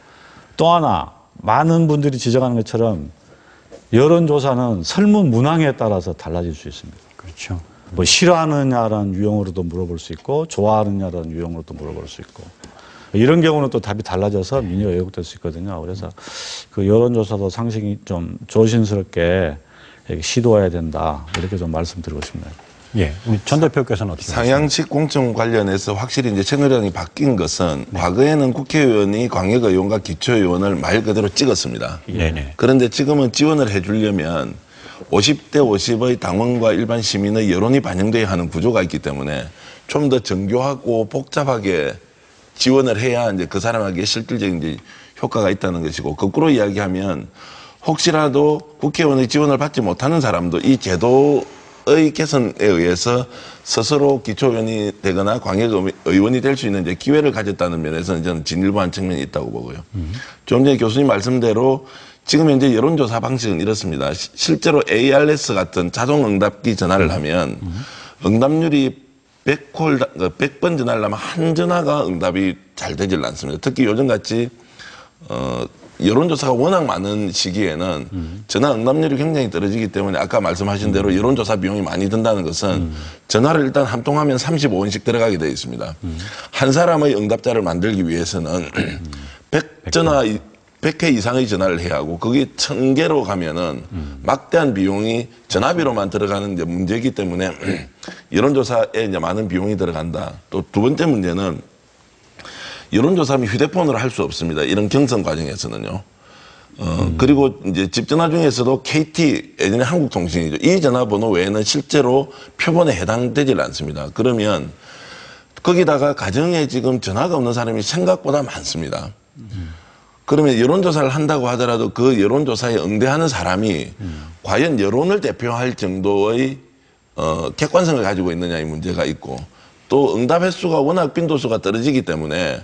또 하나 많은 분들이 지적하는 것처럼 여론조사는 설문 문항에 따라서 달라질 수 있습니다. 그렇죠. 뭐 싫어하느냐라는 유형으로도 물어볼 수 있고 좋아하느냐라는 유형으로도 물어볼 수 있고 이런 경우는 또 답이 달라져서 민의가 왜곡될 수 있거든요. 그래서 그 여론조사도 상식이 좀 조심스럽게 시도해야 된다. 이렇게 좀 말씀드리고 싶네요. 예, 우리 전 대표께서는 어떻게 상향식 공천 관련해서 확실히 이제 새누리당이 바뀐 것은 과거에는 국회의원이 광역의원과 기초의원을 말 그대로 찍었습니다. 네네. 그런데 지금은 지원을 해주려면 50대 50의 당원과 일반 시민의 여론이 반영돼야 하는 구조가 있기 때문에 좀 더 정교하고 복잡하게 지원을 해야 이제 그 사람에게 실질적인 이제 효과가 있다는 것이고, 거꾸로 이야기하면 혹시라도 국회의원의 지원을 받지 못하는 사람도 이 제도의 개선에 의해서 스스로 기초의원이 되거나 광역의원이 될 수 있는 이제 기회를 가졌다는 면에서는 저는 진일보한 측면이 있다고 보고요. 좀 전에 교수님 말씀대로 지금 현재 여론조사 방식은 이렇습니다. 실제로 ARS 같은 자동응답기 전화를 하면 응답률이 100번 전화를 하면 한 전화가 응답이 잘 되질 않습니다. 특히 요즘같이 여론조사가 워낙 많은 시기에는 전화 응답률이 굉장히 떨어지기 때문에 아까 말씀하신 대로 여론조사 비용이 많이 든다는 것은 전화를 일단 한 통하면 35원씩 들어가게 되어 있습니다. 한 사람의 응답자를 만들기 위해서는 100회 이상의 전화를 해야 하고 그게 1000개로 가면은 막대한 비용이 전화비로만 들어가는 이제 문제이기 때문에 여론조사에 이제 많은 비용이 들어간다. 또 두 번째 문제는 여론조사는 휴대폰으로 할 수 없습니다. 이런 경선 과정에서는요. 그리고 이제 집전화 중에서도 KT, 예전에 한국통신이죠. 이 전화번호 외에는 실제로 표본에 해당되질 않습니다. 그러면 거기다가 가정에 지금 전화가 없는 사람이 생각보다 많습니다. 그러면 여론조사를 한다고 하더라도 그 여론조사에 응대하는 사람이 과연 여론을 대표할 정도의 객관성을 가지고 있느냐의 문제가 있고, 또 응답 횟수가 워낙 빈도수가 떨어지기 때문에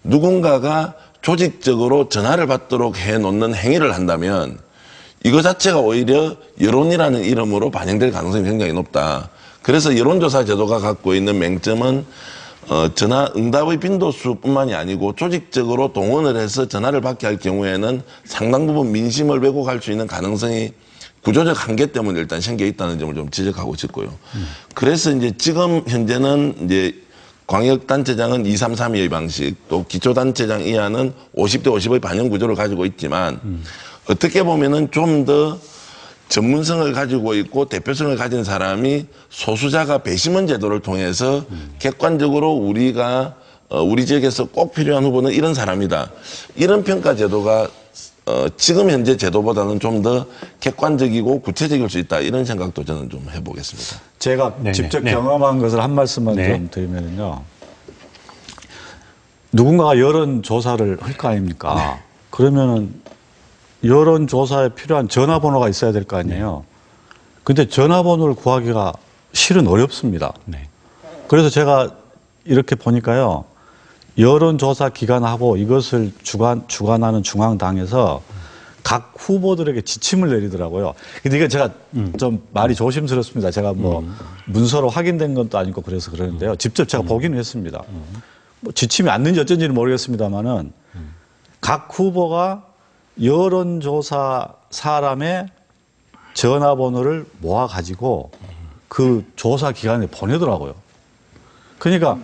누군가가 조직적으로 전화를 받도록 해놓는 행위를 한다면 이거 자체가 오히려 여론이라는 이름으로 반영될 가능성이 굉장히 높다. 그래서 여론조사 제도가 갖고 있는 맹점은 전화 응답의 빈도수뿐만이 아니고 조직적으로 동원을 해서 전화를 받게 할 경우에는 상당 부분 민심을 왜곡할 수 있는 가능성이 구조적 한계 때문에 일단 생겨 있다는 점을 좀 지적하고 싶고요. 그래서 이제 지금 현재는 이제 광역단체장은 2, 3, 3, 2의 방식, 또 기초단체장 이하는 50대 50의 반영 구조를 가지고 있지만 어떻게 보면은 좀 더 전문성을 가지고 있고 대표성을 가진 사람이 소수자가 배심원 제도를 통해서 객관적으로 우리가 우리 지역에서 꼭 필요한 후보는 이런 사람이다. 이런 평가 제도가 지금 현재 제도보다는 좀 더 객관적이고 구체적일 수 있다. 이런 생각도 저는 좀 해보겠습니다. 제가 직접 경험한 것을 한 말씀만 좀 드리면요. 누군가가 여론조사를 할 거 아닙니까? 그러면은 여론조사에 필요한 전화번호가 있어야 될 거 아니에요. 근데 전화번호를 구하기가 실은 어렵습니다. 그래서 제가 이렇게 보니까요. 여론조사 기관하고 이것을 주관하는 중앙당에서 각 후보들에게 지침을 내리더라고요. 근데 이게 제가 좀 말이 조심스럽습니다. 제가 뭐 문서로 확인된 것도 아니고 그래서 그러는데요. 직접 제가 보기는 했습니다. 뭐 지침이 왔는지 어쩐지는 모르겠습니다만은 각 후보가 여론조사 사람의 전화번호를 모아가지고 그 조사 기관에 보내더라고요. 그러니까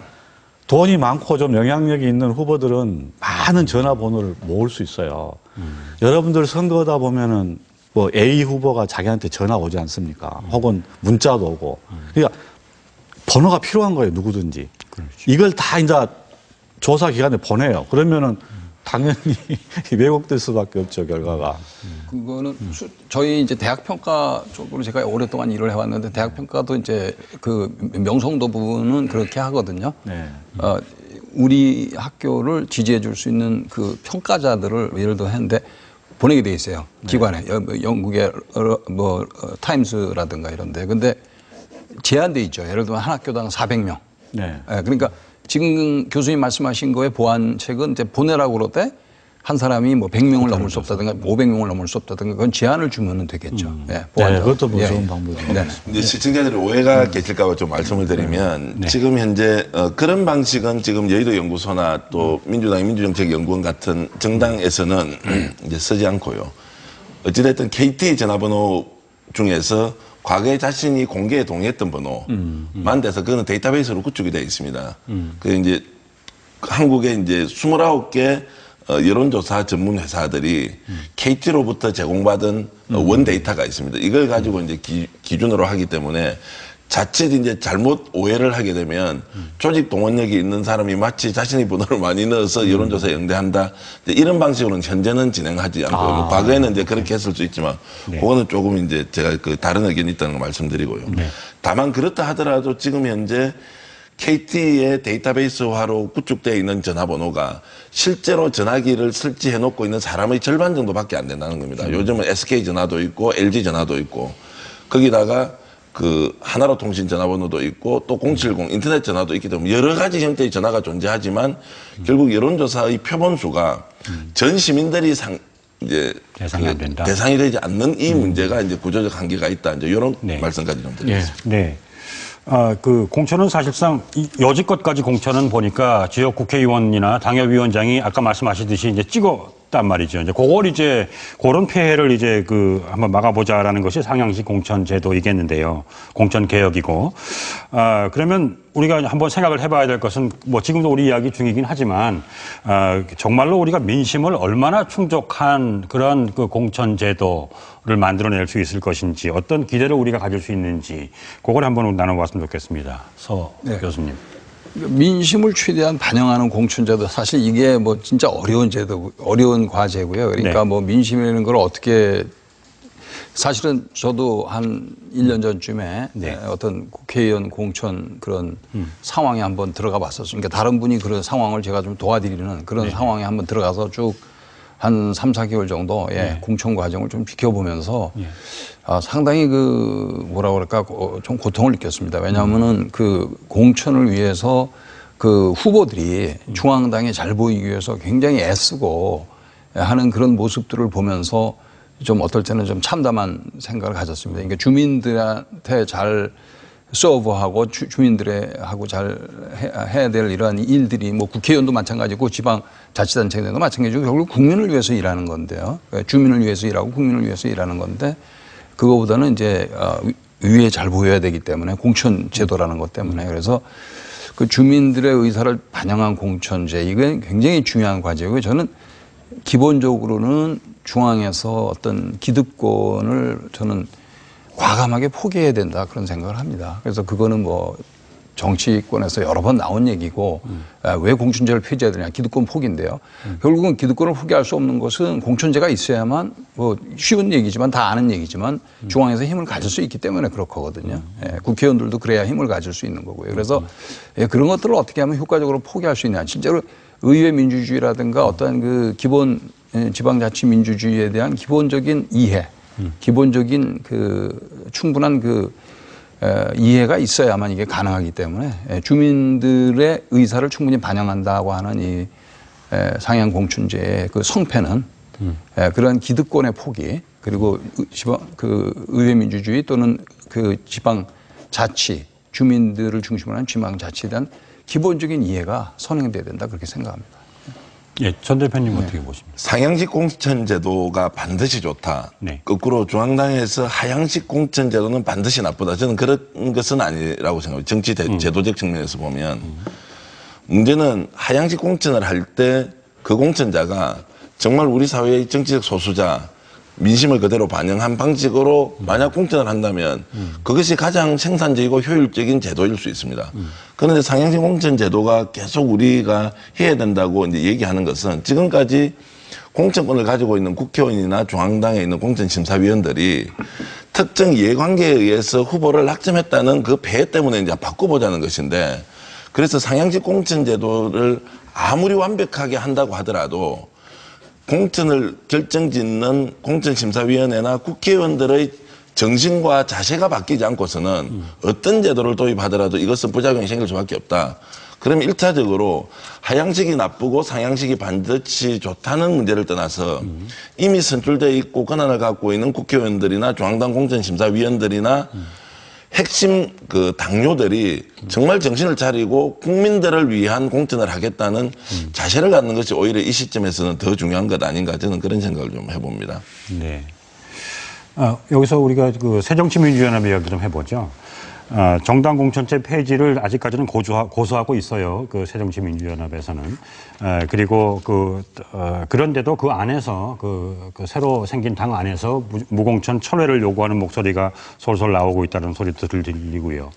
돈이 많고 좀 영향력이 있는 후보들은 많은 전화번호를 모을 수 있어요. 여러분들 선거하다 보면은 뭐 A 후보가 자기한테 전화 오지 않습니까? 혹은 문자도 오고. 그러니까 번호가 필요한 거예요, 누구든지. 그렇죠. 이걸 다 이제 조사 기관에 보내요. 그러면은 당연히 왜곡될 수밖에 없죠, 결과가. 그거는 저희 이제 대학 평가 쪽으로 제가 오랫동안 일을 해왔는데 대학 평가도 이제 그 명성도 부분은 그렇게 하거든요. 네. 우리 학교를 지지해 줄 수 있는 그 평가자들을 예를 들어 했는데 보내게 돼 있어요. 기관에. 영국의 타임스라든가 이런데. 근데 제한돼 있죠. 예를 들면 한 학교당 400명. 네. 그러니까 지금 교수님 말씀하신 거에 보완책은 이제 보내라고 그럴 때 한 사람이 뭐 100명을 넘을 수 없다든가 500명을 넘을 수 없다든가 그건 제한을 주면 되겠죠. 네, 그것도 뭐 좋은 방법이죠. 네. 이제 시청자들이 오해가 계실까 봐 좀 말씀을 드리면 지금 현재 그런 방식은 지금 여의도 연구소나 또 민주당의 민주정책연구원 같은 정당에서는 이제 쓰지 않고요. 어찌됐든 KT 전화번호 중에서 과거에 자신이 공개에 동의했던 번호만 돼서 그거는 데이터베이스로 구축이 되어 있습니다. 그 이제 한국에 이제 29개 여론조사 전문 회사들이 KT로부터 제공받은 원 데이터가 있습니다. 이걸 가지고 이제 기준으로 하기 때문에 자칫 이제 잘못 오해를 하게 되면 조직 동원력이 있는 사람이 마치 자신의 번호를 많이 넣어서 여론조사에 응대한다. 이런 방식으로는 현재는 진행하지 않고요. 뭐 과거에는 이제 그렇게 했을 수 있지만 그거는 조금 이제 제가 그 다른 의견이 있다는 걸 말씀드리고요. 다만 그렇다 하더라도 지금 현재 KT의 데이터베이스화로 구축되어 있는 전화번호가 실제로 전화기를 설치해 놓고 있는 사람의 절반 정도밖에 안 된다는 겁니다. 요즘은 SK 전화도 있고 LG 전화도 있고 거기다가 그 하나로 통신 전화번호도 있고 또 070 인터넷 전화도 있기 때문에 여러 가지 형태의 전화가 존재하지만 결국 여론조사의 표본수가 전 시민들이 이제 대상이 되지 않는 이 문제가 이제 구조적 한계가 있다. 이제 이런 말씀까지 좀 드리겠습니다. 네. 그 공천은 사실상 여지껏까지 공천은 보니까 지역 국회의원이나 당협위원장이 아까 말씀하시듯이 이제 찍었단 말이죠. 이제 그걸 이제 그런 폐해를 이제 그 한번 막아보자라는 것이 상향식 공천 제도이겠는데요. 공천 개혁이고. 그러면 우리가 한번 생각을 해봐야 될 것은 뭐 지금도 우리 이야기 중이긴 하지만 정말로 우리가 민심을 얼마나 충족한 그런 그 공천 제도를 만들어낼 수 있을 것인지 어떤 기대를 우리가 가질 수 있는지 그걸 한번 나눠봤으면 좋겠습니다. 서 교수님. 민심을 최대한 반영하는 공천제도 사실 이게 뭐 진짜 어려운 제도, 어려운 과제고요. 그러니까 뭐 민심이라는 걸 어떻게 사실은 저도 한 1년 전쯤에 어떤 국회의원 공천 그런 상황에 한번 들어가 봤었어요. 그러니까 다른 분이 그런 상황을 제가 좀 도와드리는 그런 상황에 한번 들어가서 쭉 한 3, 4개월 정도 공천 과정을 좀 지켜보면서 상당히 그 뭐라 그럴까 좀 고통을 느꼈습니다. 왜냐하면은 그 공천을 위해서 그 후보들이 중앙당에 잘 보이기 위해서 굉장히 애쓰고 하는 그런 모습들을 보면서 좀 어떨 때는 좀 참담한 생각을 가졌습니다. 그러니까 주민들한테 잘 서브하고 주민들하고 잘 해야 될 이러한 일들이 뭐 국회의원도 마찬가지고 지방자치단체도 마찬가지고 결국 국민을 위해서 일하는 건데요. 그러니까 주민을 위해서 일하고 국민을 위해서 일하는 건데 그거보다는 이제 위에 잘 보여야 되기 때문에 공천 제도라는 것 때문에 그래서 그 주민들의 의사를 반영한 공천제 이건 굉장히 중요한 과제고요. 저는 기본적으로는 중앙에서 어떤 기득권을 저는 과감하게 포기해야 된다 그런 생각을 합니다. 그래서 그거는 뭐 정치권에서 여러 번 나온 얘기고 왜 공천제를 폐지해야 되냐 기득권 포기인데요. 결국은 기득권을 포기할 수 없는 것은 공천제가 있어야만 뭐 쉬운 얘기지만 다 아는 얘기지만 중앙에서 힘을 가질 수 있기 때문에 그렇거든요. 국회의원들도 그래야 힘을 가질 수 있는 거고요. 그래서 그런 것들을 어떻게 하면 효과적으로 포기할 수 있냐. 실제로 의회 민주주의라든가 어떤 그 기본 지방자치 민주주의에 대한 기본적인 이해 기본적인 그 충분한 그 이해가 있어야만 이게 가능하기 때문에 주민들의 의사를 충분히 반영한다고 하는 이 상향 공천제의 그 성패는 그런 기득권의 포기 그리고 그 의회 민주주의 또는 그 지방 자치 주민들을 중심으로 한 지방 자치에 대한 기본적인 이해가 선행돼야 된다 그렇게 생각합니다. 예, 전 대표님 어떻게 보십니까? 상향식 공천제도가 반드시 좋다. 거꾸로 중앙당에서 하향식 공천제도는 반드시 나쁘다. 저는 그런 것은 아니라고 생각합니다. 정치 제도적 측면에서 보면. 문제는 하향식 공천을 할 때 그 공천자가 정말 우리 사회의 정치적 소수자 민심을 그대로 반영한 방식으로 만약 공천을 한다면 그것이 가장 생산적이고 효율적인 제도일 수 있습니다. 그런데 상향식 공천 제도가 계속 우리가 해야 된다고 이제 얘기하는 것은 지금까지 공천권을 가지고 있는 국회의원이나 중앙당에 있는 공천심사위원들이 특정 이해관계에 의해서 후보를 낙점했다는 그 폐해 때문에 이제 바꿔보자는 것인데, 그래서 상향식 공천 제도를 아무리 완벽하게 한다고 하더라도 공천을 결정짓는 공천심사위원회나 국회의원들의 정신과 자세가 바뀌지 않고서는 어떤 제도를 도입하더라도 이것은 부작용이 생길 수밖에 없다. 그러면 1차적으로 하향식이 나쁘고 상향식이 반드시 좋다는 문제를 떠나서 이미 선출되어 있고 권한을 갖고 있는 국회의원들이나 중앙당 공천심사위원들이나 핵심 그 당뇨들이 정말 정신을 차리고 국민들을 위한 공천을 하겠다는 자세를 갖는 것이 오히려 이 시점에서는 더 중요한 것 아닌가, 저는 그런 생각을 좀 해봅니다. 네. 여기서 우리가 그 새정치민주연합 이야기 좀 해보죠. 정당 공천제 폐지를 아직까지는 고수하고 있어요. 그 새정치민주연합에서는. 그리고 그런데도 그 안에서 그 새로 생긴 당 안에서 무공천 철회를 요구하는 목소리가 솔솔 나오고 있다는 소리도 들리고요.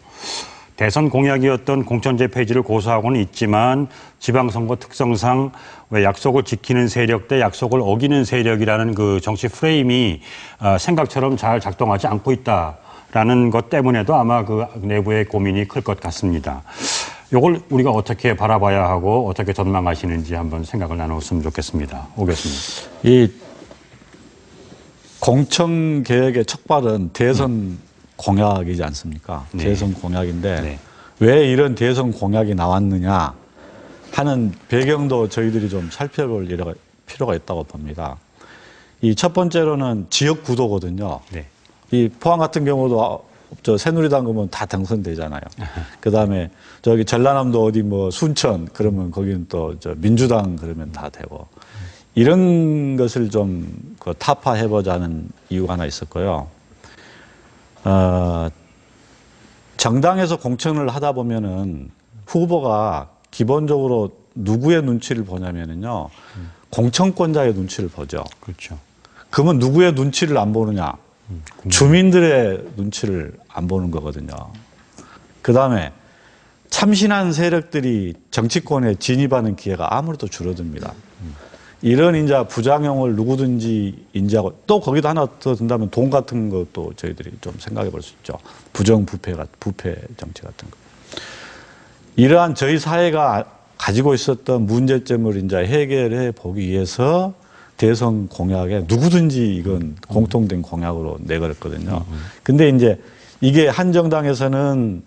대선 공약이었던 공천제 폐지를 고수하고는 있지만 지방선거 특성상 왜 약속을 지키는 세력 대 약속을 어기는 세력이라는 그 정치 프레임이 생각처럼 잘 작동하지 않고 있다라는 것 때문에도 아마 그 내부의 고민이 클 것 같습니다. 이걸 우리가 어떻게 바라봐야 하고 어떻게 전망하시는지 한번 생각을 나눴으면 좋겠습니다. 오 교수님. 이 공천 개혁의 척발은 대선 공약이지 않습니까? 네. 대선 공약인데 네. 왜 이런 대선 공약이 나왔느냐 하는 배경도 저희들이 좀 살펴볼 필요가 있다고 봅니다. 이 첫 번째로는 지역 구도거든요. 네. 이 포항 같은 경우도 저 새누리당 그러면 다 당선되잖아요. 그다음에 저기 전라남도 어디 뭐 순천 그러면 거기는 또 저 민주당 그러면 다 되고 이런 것을 좀 그 타파해보자는 이유가 하나 있었고요. 정당에서 공천을 하다 보면은 후보가 기본적으로 누구의 눈치를 보냐면은요, 공천권자의 눈치를 보죠. 그렇죠. 그러면 누구의 눈치를 안 보느냐? 주민들의 눈치를 안 보는 거거든요. 그 다음에 참신한 세력들이 정치권에 진입하는 기회가 아무래도 줄어듭니다. 이런 이제 부작용을 누구든지 인지하고 또 거기도 하나 더 든다면 돈 같은 것도 저희들이 좀 생각해 볼 수 있죠. 부패 정치 같은 거. 이러한 저희 사회가 가지고 있었던 문제점을 이제 해결해 보기 위해서 대선 공약에 누구든지 이건 공통된 공약으로 내걸었거든요. 근데 이제 이게 한 정당에서는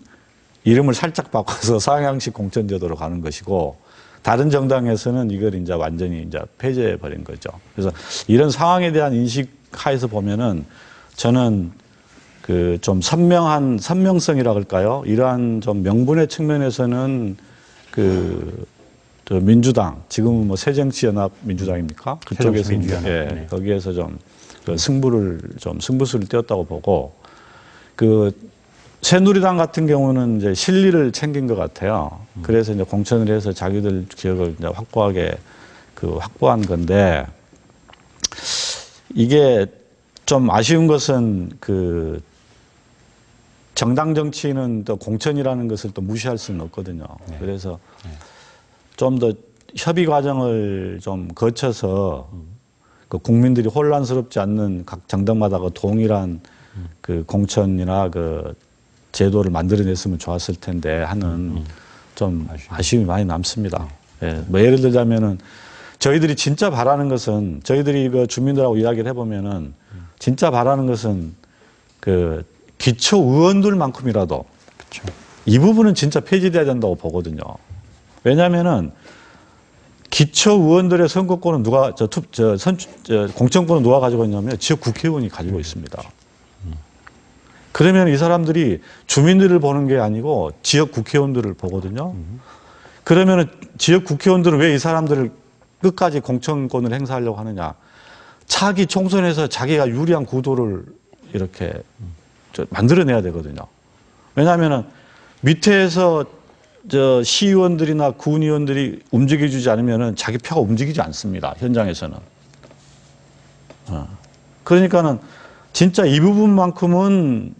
이름을 살짝 바꿔서 상향식 공천제도로 가는 것이고 다른 정당에서는 이걸 이제 완전히 이제 폐지해 버린 거죠. 그래서 이런 상황에 대한 인식 하에서 보면은 저는 그 좀 선명성이라 할까요? 이러한 좀 명분의 측면에서는 저 민주당, 지금은 뭐 새정치연합 민주당입니까? 그쪽에서 새정치민주연합. 예, 네. 거기에서 좀 그 승부수를 띄웠다고 보고 새누리당 같은 경우는 이제 실리를 챙긴 것 같아요. 그래서 이제 공천을 해서 자기들 기억을 이제 확보한 건데 이게 좀 아쉬운 것은 정당 정치는 또 공천이라는 것을 또 무시할 수는 없거든요. 네. 그래서 좀 더 협의 과정을 좀 거쳐서 그 국민들이 혼란스럽지 않는 각 정당마다 그 동일한 그 공천이나 그 제도를 만들어냈으면 좋았을 텐데 하는 좀 아쉬움이 많이 남습니다. 예, 뭐 예를 들자면은 저희들이 진짜 바라는 것은 저희들이 그 주민들하고 이야기를 해보면은 진짜 바라는 것은 그 기초 의원들만큼이라도 그렇죠. 이 부분은 진짜 폐지돼야 된다고 보거든요. 왜냐하면은 기초 의원들의 선거권은 공천권은 누가 가지고 있냐면 지역 국회의원이 가지고 있습니다. 그러면 이 사람들이 주민들을 보는 게 아니고 지역 국회의원들을 보거든요. 그러면 지역 국회의원들은 왜 이 사람들을 끝까지 공천권을 행사하려고 하느냐. 차기 총선에서 자기가 유리한 구도를 이렇게 만들어내야 되거든요. 왜냐하면 밑에서 시의원들이나 군의원들이 움직여주지 않으면 자기 표가 움직이지 않습니다. 현장에서는. 그러니까는 진짜 이 부분만큼은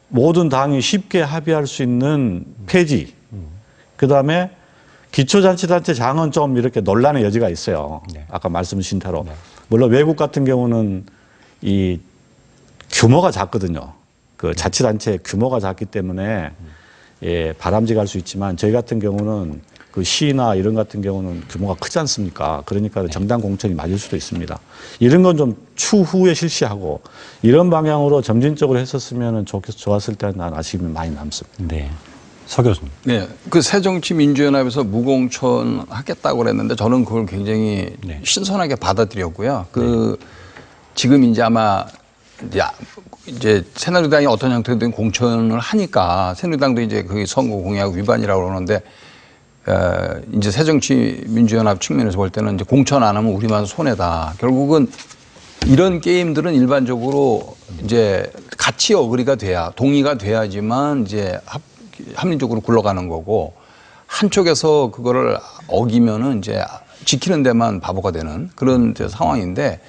모든 당이 쉽게 합의할 수 있는 폐지. 그다음에 기초자치단체장은 좀 이렇게 논란의 여지가 있어요. 네. 아까 말씀 주신 대로. 물론 외국 같은 경우는 이 규모가 작거든요. 그 자치단체 규모가 작기 때문에 예, 바람직할 수 있지만 저희 같은 경우는 그 시나 이런 같은 경우는 규모가 크지 않습니까? 그러니까 정당 공천이 맞을 수도 있습니다. 이런 건 좀 추후에 실시하고 이런 방향으로 점진적으로 했었으면 좋았을 때는 난 아쉬움이 많이 남습니다. 네. 서 교수님. 네, 그 새정치민주연합에서 무공천 하겠다고 그랬는데 저는 그걸 굉장히 네. 신선하게 받아들였고요. 그 지금 이제 아마 이제 새누리당이 어떤 형태든 공천을 하니까 새누리당도 이제 그 선거 공약 위반이라고 그러는데 이제 새정치민주연합 측면에서 볼 때는 이제 공천 안 하면 우리만 손해다. 결국은 이런 게임들은 일반적으로 이제 같이 어그리가 돼야 동의가 돼야지만 이제 합리적으로 굴러가는 거고 한쪽에서 그거를 어기면은 이제 지키는 데만 바보가 되는 그런 이제 상황인데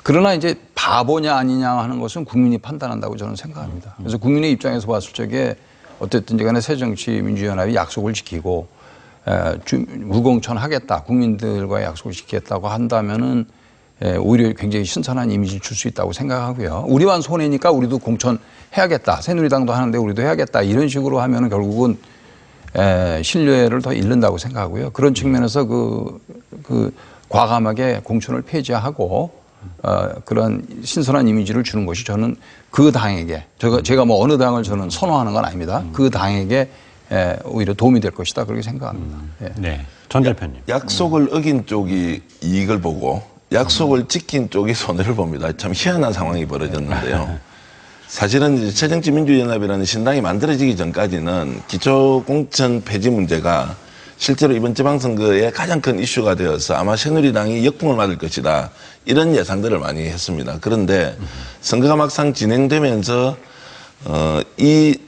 그러나 이제 바보냐 아니냐 하는 것은 국민이 판단한다고 저는 생각합니다. 그래서 국민의 입장에서 봤을 적에 어쨌든 간에 새정치민주연합이 약속을 지키고 무공천 하겠다 국민들과의 약속을 지키겠다고 한다면은 오히려 굉장히 신선한 이미지를 줄 수 있다고 생각하고요. 우리만 손해니까 우리도 공천해야겠다. 새누리당도 하는데 우리도 해야겠다. 이런 식으로 하면은 결국은 신뢰를 더 잃는다고 생각하고요. 그런 측면에서 그 과감하게 공천을 폐지하고 그런 신선한 이미지를 주는 것이 저는 그 당에게 제가 뭐 어느 당을 저는 선호하는 건 아닙니다. 그 당에게 오히려 도움이 될 것이다 그렇게 생각합니다. 네. 전 대표님. 약속을 어긴 쪽이 이익을 보고 약속을 지킨 쪽이 손해를 봅니다. 참 희한한 상황이 벌어졌는데요. 사실은 이제 새정치민주연합이라는 신당이 만들어지기 전까지는 기초공천 폐지 문제가 실제로 이번 지방선거에 가장 큰 이슈가 되어서 아마 새누리당이 역풍을 맞을 것이다. 이런 예상들을 많이 했습니다. 그런데 선거가 막상 진행되면서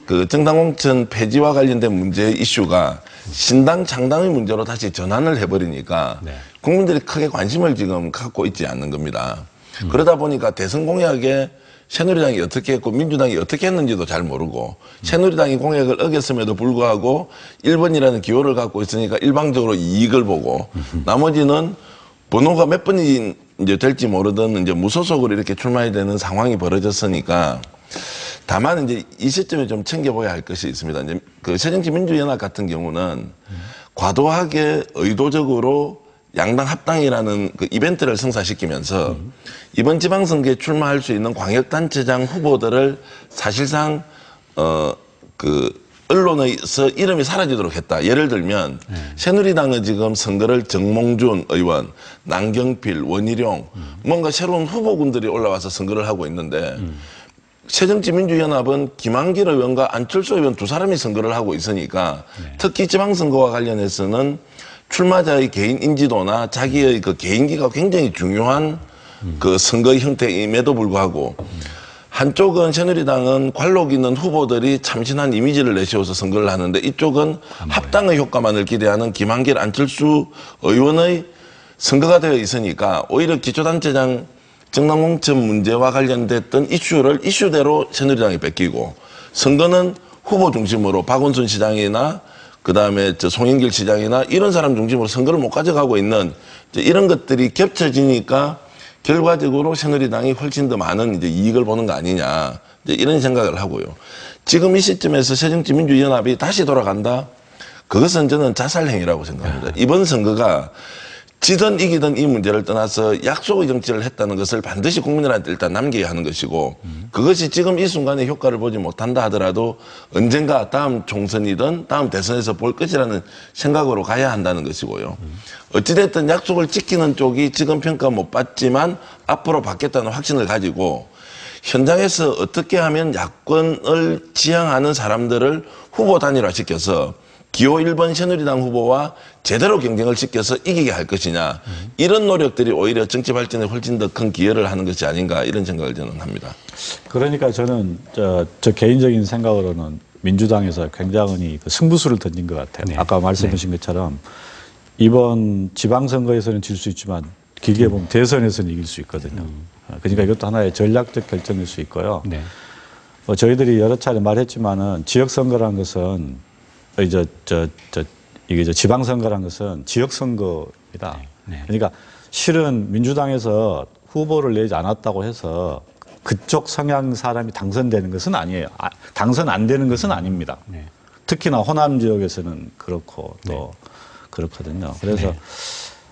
그 정당공천 폐지와 관련된 문제 이슈가 신당 창당의 문제로 다시 전환을 해버리니까 국민들이 크게 관심을 지금 갖고 있지 않는 겁니다. 그러다 보니까 대선 공약에 새누리당이 어떻게 했고 민주당이 어떻게 했는지도 잘 모르고 새누리당이 공약을 어겼음에도 불구하고 1번이라는 기호를 갖고 있으니까 일방적으로 이익을 보고 나머지는 번호가 몇 번이 이제 될지 모르던 이제 무소속으로 이렇게 출마해야 되는 상황이 벌어졌으니까 다만 이제 이 시점에 좀 챙겨봐야 할 것이 있습니다. 이제 그 새정치민주연합 같은 경우는 과도하게 의도적으로 양당 합당이라는 그 이벤트를 성사시키면서 이번 지방선거에 출마할 수 있는 광역단체장 후보들을 사실상 그 언론에서 이름이 사라지도록 했다. 예를 들면 새누리당은 지금 선거를 정몽준 의원, 남경필, 원희룡 뭔가 새로운 후보군들이 올라와서 선거를 하고 있는데 새정치민주연합은 김한길 의원과 안철수 의원 두 사람이 선거를 하고 있으니까 특히 지방선거와 관련해서는 출마자의 개인 인지도나 자기의 그 개인기가 굉장히 중요한 그 선거 형태임에도 불구하고 한쪽은 새누리당은 관록 있는 후보들이 참신한 이미지를 내세워서 선거를 하는데 이쪽은 합당의 효과만을 기대하는 김한길, 안철수 의원의 선거가 되어 있으니까 오히려 기초단체장 정당공천 문제와 관련됐던 이슈를 이슈대로 새누리당이 뺏기고 선거는 후보 중심으로 박원순 시장이나 그다음에 송영길 시장이나 이런 사람 중심으로 선거를 못 가져가고 있는 이런 것들이 겹쳐지니까 결과적으로 새누리당이 훨씬 더 많은 이제 이익을 보는 거 아니냐 이런 생각을 하고요. 지금 이 시점에서 새정치민주연합이 다시 돌아간다? 그것은 저는 자살행위라고 생각합니다. 이번 선거가 지든 이기든 이 문제를 떠나서 약속의 정치를 했다는 것을 반드시 국민들한테 일단 남겨야 하는 것이고 그것이 지금 이 순간에 효과를 보지 못한다 하더라도 언젠가 다음 총선이든 다음 대선에서 볼 것이라는 생각으로 가야 한다는 것이고요. 어찌됐든 약속을 지키는 쪽이 지금 평가 못 받지만 앞으로 받겠다는 확신을 가지고 현장에서 어떻게 하면 야권을 지향하는 사람들을 후보 단일화시켜서 기호 1번 새누리당 후보와 제대로 경쟁을 시켜서 이기게 할 것이냐 이런 노력들이 오히려 정치 발전에 훨씬 더 큰 기여를 하는 것이 아닌가 이런 생각을 저는 합니다. 그러니까 저는 저 개인적인 생각으로는 민주당에서 굉장히 그 승부수를 던진 것 같아요. 아까 말씀하신 것처럼 이번 지방선거에서는 질 수 있지만 길게 보면 대선에서는 이길 수 있거든요. 그러니까 이것도 하나의 전략적 결정일 수 있고요. 네. 저희들이 여러 차례 말했지만은 지역선거라는 것은 이게 지방선거라는 것은 지역선거입니다. 네. 그러니까 실은 민주당에서 후보를 내지 않았다고 해서 그쪽 성향 사람이 당선되는 것은 아니에요. 당선 안 되는 것은 아닙니다. 네. 특히나 호남 지역에서는 그렇고 또 그렇거든요. 그래서 네.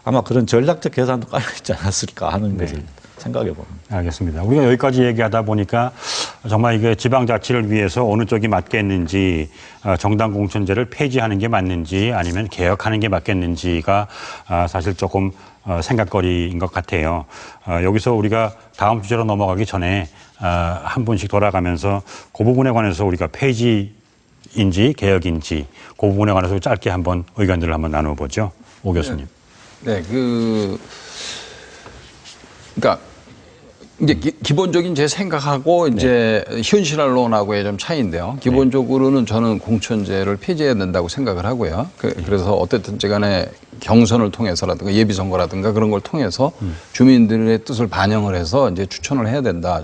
아마 그런 전략적 계산도 깔려 있지 않았을까 하는 것을 생각해 봅니다. 알겠습니다. 우리가 여기까지 얘기하다 보니까 정말 이게 지방자치를 위해서 어느 쪽이 맞겠는지, 정당 공천제를 폐지하는 게 맞는지 아니면 개혁하는 게 맞겠는지가 사실 조금 생각거리인 것 같아요. 여기서 우리가 다음 주제로 넘어가기 전에 한 분씩 돌아가면서 그 부분에 관해서 우리가 폐지인지 개혁인지 그 부분에 관해서 짧게 한번 의견들을 한번 나눠보죠. 오 교수님. 네, 그러니까 이제 기본적인 제 생각하고 이제 현실론하고의 좀 차이인데요. 기본적으로는 저는 공천제를 폐지해야 된다고 생각을 하고요. 그래서 어쨌든지 간에 경선을 통해서라든가 예비선거라든가 그런 걸 통해서 주민들의 뜻을 반영을 해서 이제 추천을 해야 된다.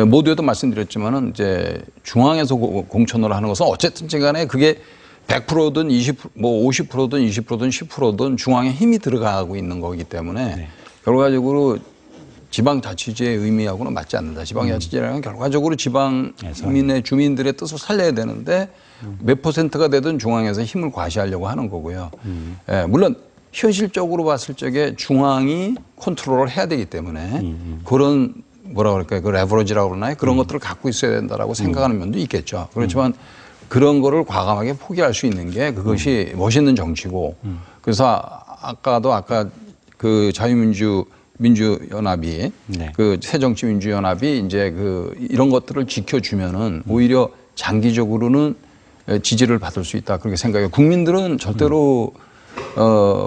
모두에도 말씀드렸지만은 이제 중앙에서 공천을 하는 것은 어쨌든지 간에 그게 100%든 50%든 20%든 10%든 중앙에 힘이 들어가고 있는 거기 때문에 결과적으로 지방자치제의 의미하고는 맞지 않는다. 지방자치제라는 결과적으로 지방민의 주민들의 뜻을 살려야 되는데 몇 %가 되든 중앙에서 힘을 과시하려고 하는 거고요. 물론 현실적으로 봤을 적에 중앙이 컨트롤을 해야 되기 때문에 그런 뭐라 그럴까요? 그 레버리지라고 그러나요? 그런 것들을 갖고 있어야 된다라고 생각하는 면도 있겠죠. 그렇지만 그런 거를 과감하게 포기할 수 있는 게 그것이 멋있는 정치고 그래서 아까 그 민주연합이 그 새정치민주연합이 이제 이런 것들을 지켜주면은 오히려 장기적으로는 지지를 받을 수 있다 그렇게 생각해요. 국민들은 절대로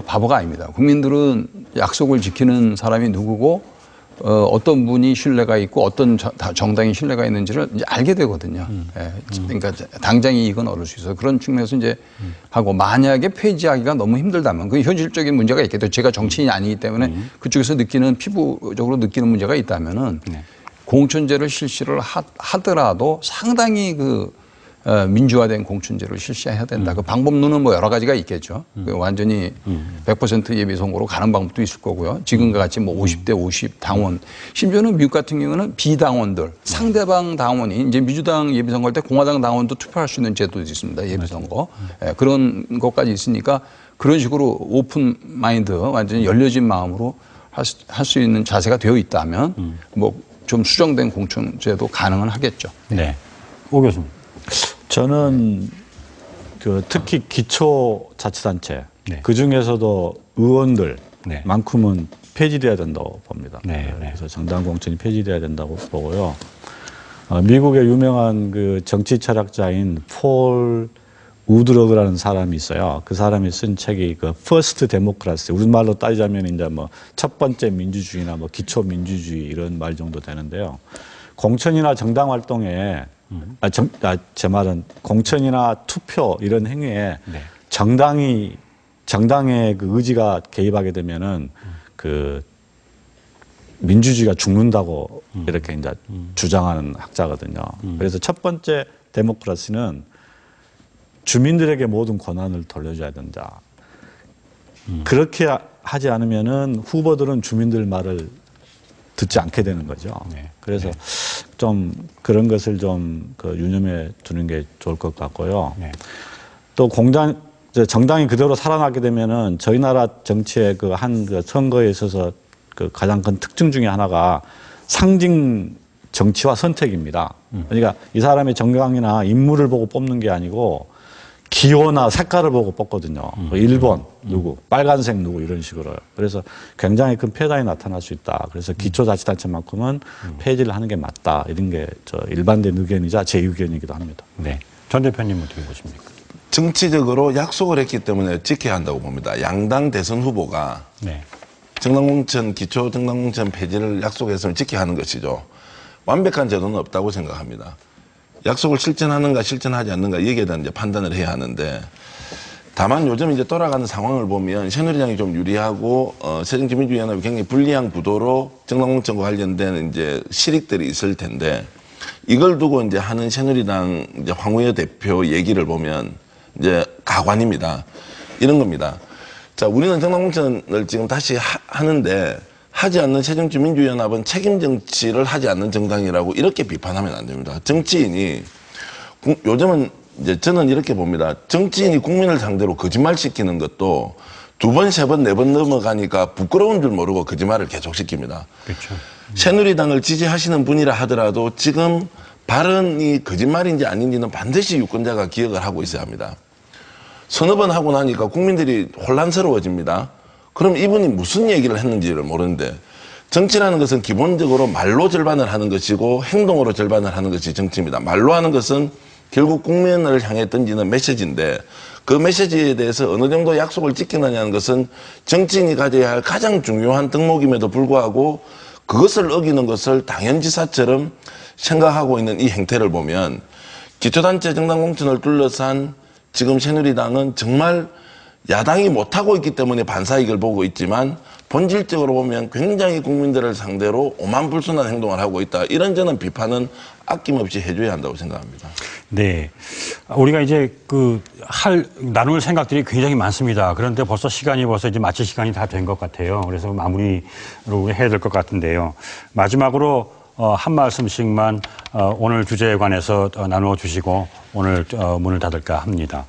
바보가 아닙니다. 국민들은 약속을 지키는 사람이 누구고 어떤 분이 신뢰가 있고 어떤 정당이 신뢰가 있는지를 이제 알게 되거든요. 그러니까 당장 이익은 얻을 수 있어요. 그런 측면에서 이제 하고 만약에 폐지하기가 너무 힘들다면 그 현실적인 문제가 있겠죠. 제가 정치인이 아니기 때문에 그쪽에서 피부적으로 느끼는 문제가 있다면은 공천제를 실시를 하더라도 상당히 민주화된 공천제를 실시해야 된다. 그 방법론은 뭐 여러 가지가 있겠죠. 완전히 100% 예비 선거로 가는 방법도 있을 거고요. 지금과 같이 뭐 50대 50 당원, 심지어는 미국 같은 경우는 비당원들, 상대방 당원이 이제 민주당 예비 선거할 때 공화당 당원도 투표할 수 있는 제도도 있습니다. 예비 선거. 그런 것까지 있으니까 그런 식으로 오픈 마인드, 완전히 열려진 마음으로 할 수 있는 자세가 되어 있다면 뭐 좀 수정된 공천제도 가능은 하겠죠. 네. 오 교수님. 저는 특히 기초자치단체 그 중에서도 의원들만큼은 폐지돼야 된다고 봅니다. 그래서 정당 공천이 폐지돼야 된다고 보고요. 미국의 유명한 그 정치 철학자인 폴 우드러그라는 사람이 있어요. 그 사람이 쓴 책이 First Democracy, 우리말로 따지자면 이제 뭐 첫 번째 민주주의나 뭐 기초 민주주의 이런 말 정도 되는데요. 공천이나 정당 활동에 제 말은 공천이나 투표 이런 행위에 정당의 그 의지가 개입하게 되면은 민주주의가 죽는다고 이렇게 이제 주장하는 학자거든요. 그래서 첫 번째 데모크라시는 주민들에게 모든 권한을 돌려줘야 된다. 그렇게 하지 않으면은 후보들은 주민들 말을 듣지 않게 되는 거죠. 그래서 좀 그런 것을 좀 유념해 두는 게 좋을 것 같고요. 또 정당이 그대로 살아나게 되면은 저희 나라 정치의 한 선거에 있어서 가장 큰 특징 중에 하나가 상징 정치와 선택입니다. 그러니까 이 사람의 정강이나 인물을 보고 뽑는 게 아니고 기호나 색깔을 보고 뽑거든요. 1번 누구, 빨간색 누구 이런 식으로요. 그래서 굉장히 큰 폐단이 나타날 수 있다. 그래서 기초자치단체만큼은 폐지를 하는 게 맞다. 이런 게 일반된 의견이자 제 의견이기도 합니다. 네. 전 대표님 어떻게 보십니까? 정치적으로 약속을 했기 때문에 지켜야 한다고 봅니다. 양당 대선 후보가 정당공천, 기초 정당공천 폐지를 약속했으면 지켜야 하는 것이죠. 완벽한 제도는 없다고 생각합니다. 약속을 실천하는가 실천하지 않는가 여기에 대한 이제 판단을 해야 하는데 다만 요즘 이제 돌아가는 상황을 보면 새누리당이 좀 유리하고 새정치민주연합이 굉장히 불리한 구도로 정당공천과 관련된 이제 실익들이 있을 텐데 이걸 두고 이제 하는 새누리당 이제 황우여 대표 얘기를 보면 이제 가관입니다. 이런 겁니다. 자, 우리는 정당공천을 지금 다시 하는데 하지 않는 새정치민주연합은 책임 정치를 하지 않는 정당이라고 이렇게 비판하면 안 됩니다. 정치인이 요즘은 이제 저는 이렇게 봅니다. 정치인이 국민을 상대로 거짓말 시키는 것도 2번, 3번, 4번 넘어가니까 부끄러운 줄 모르고 거짓말을 계속 시킵니다. 그렇죠. 새누리당을 지지하시는 분이라 하더라도 지금 발언이 거짓말인지 아닌지는 반드시 유권자가 기억을 하고 있어야 합니다. 서너 번 하고 나니까 국민들이 혼란스러워집니다. 그럼 이분이 무슨 얘기를 했는지를 모르는데 정치라는 것은 기본적으로 말로 절반을 하는 것이고 행동으로 절반을 하는 것이 정치입니다. 말로 하는 것은 결국 국민을 향해 던지는 메시지인데 그 메시지에 대해서 어느 정도 약속을 지키느냐는 것은 정치인이 가져야 할 가장 중요한 덕목임에도 불구하고 그것을 어기는 것을 당연지사처럼 생각하고 있는 이 행태를 보면 기초단체 정당공천을 둘러싼 지금 새누리당은 정말 야당이 못하고 있기 때문에 반사이익을 보고 있지만 본질적으로 보면 굉장히 국민들을 상대로 오만불순한 행동을 하고 있다. 이런 저는 비판은 아낌없이 해줘야 한다고 생각합니다. 네. 우리가 이제 나눌 생각들이 굉장히 많습니다. 그런데 벌써 이제 마칠 시간이 다 된 것 같아요. 그래서 마무리로 해야 될 것 같은데요. 마지막으로 한 말씀씩만 오늘 주제에 관해서 나누어 주시고 오늘 문을 닫을까 합니다.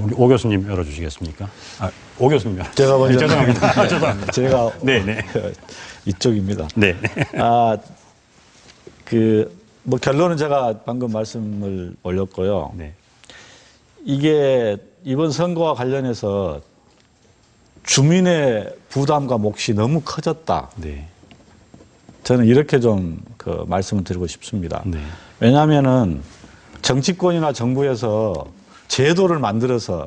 우리 오 교수님 열어주시겠습니까? 오 교수님. 제가 먼저. 죄송합니다. 죄송합니다. 제가 네네. 이쪽입니다. 네. 뭐 결론은 제가 방금 말씀을 올렸고요. 네. 이게 이번 선거와 관련해서 주민의 부담과 몫이 너무 커졌다. 네. 저는 이렇게 좀 말씀을 드리고 싶습니다. 네. 왜냐하면은 정치권이나 정부에서 제도를 만들어서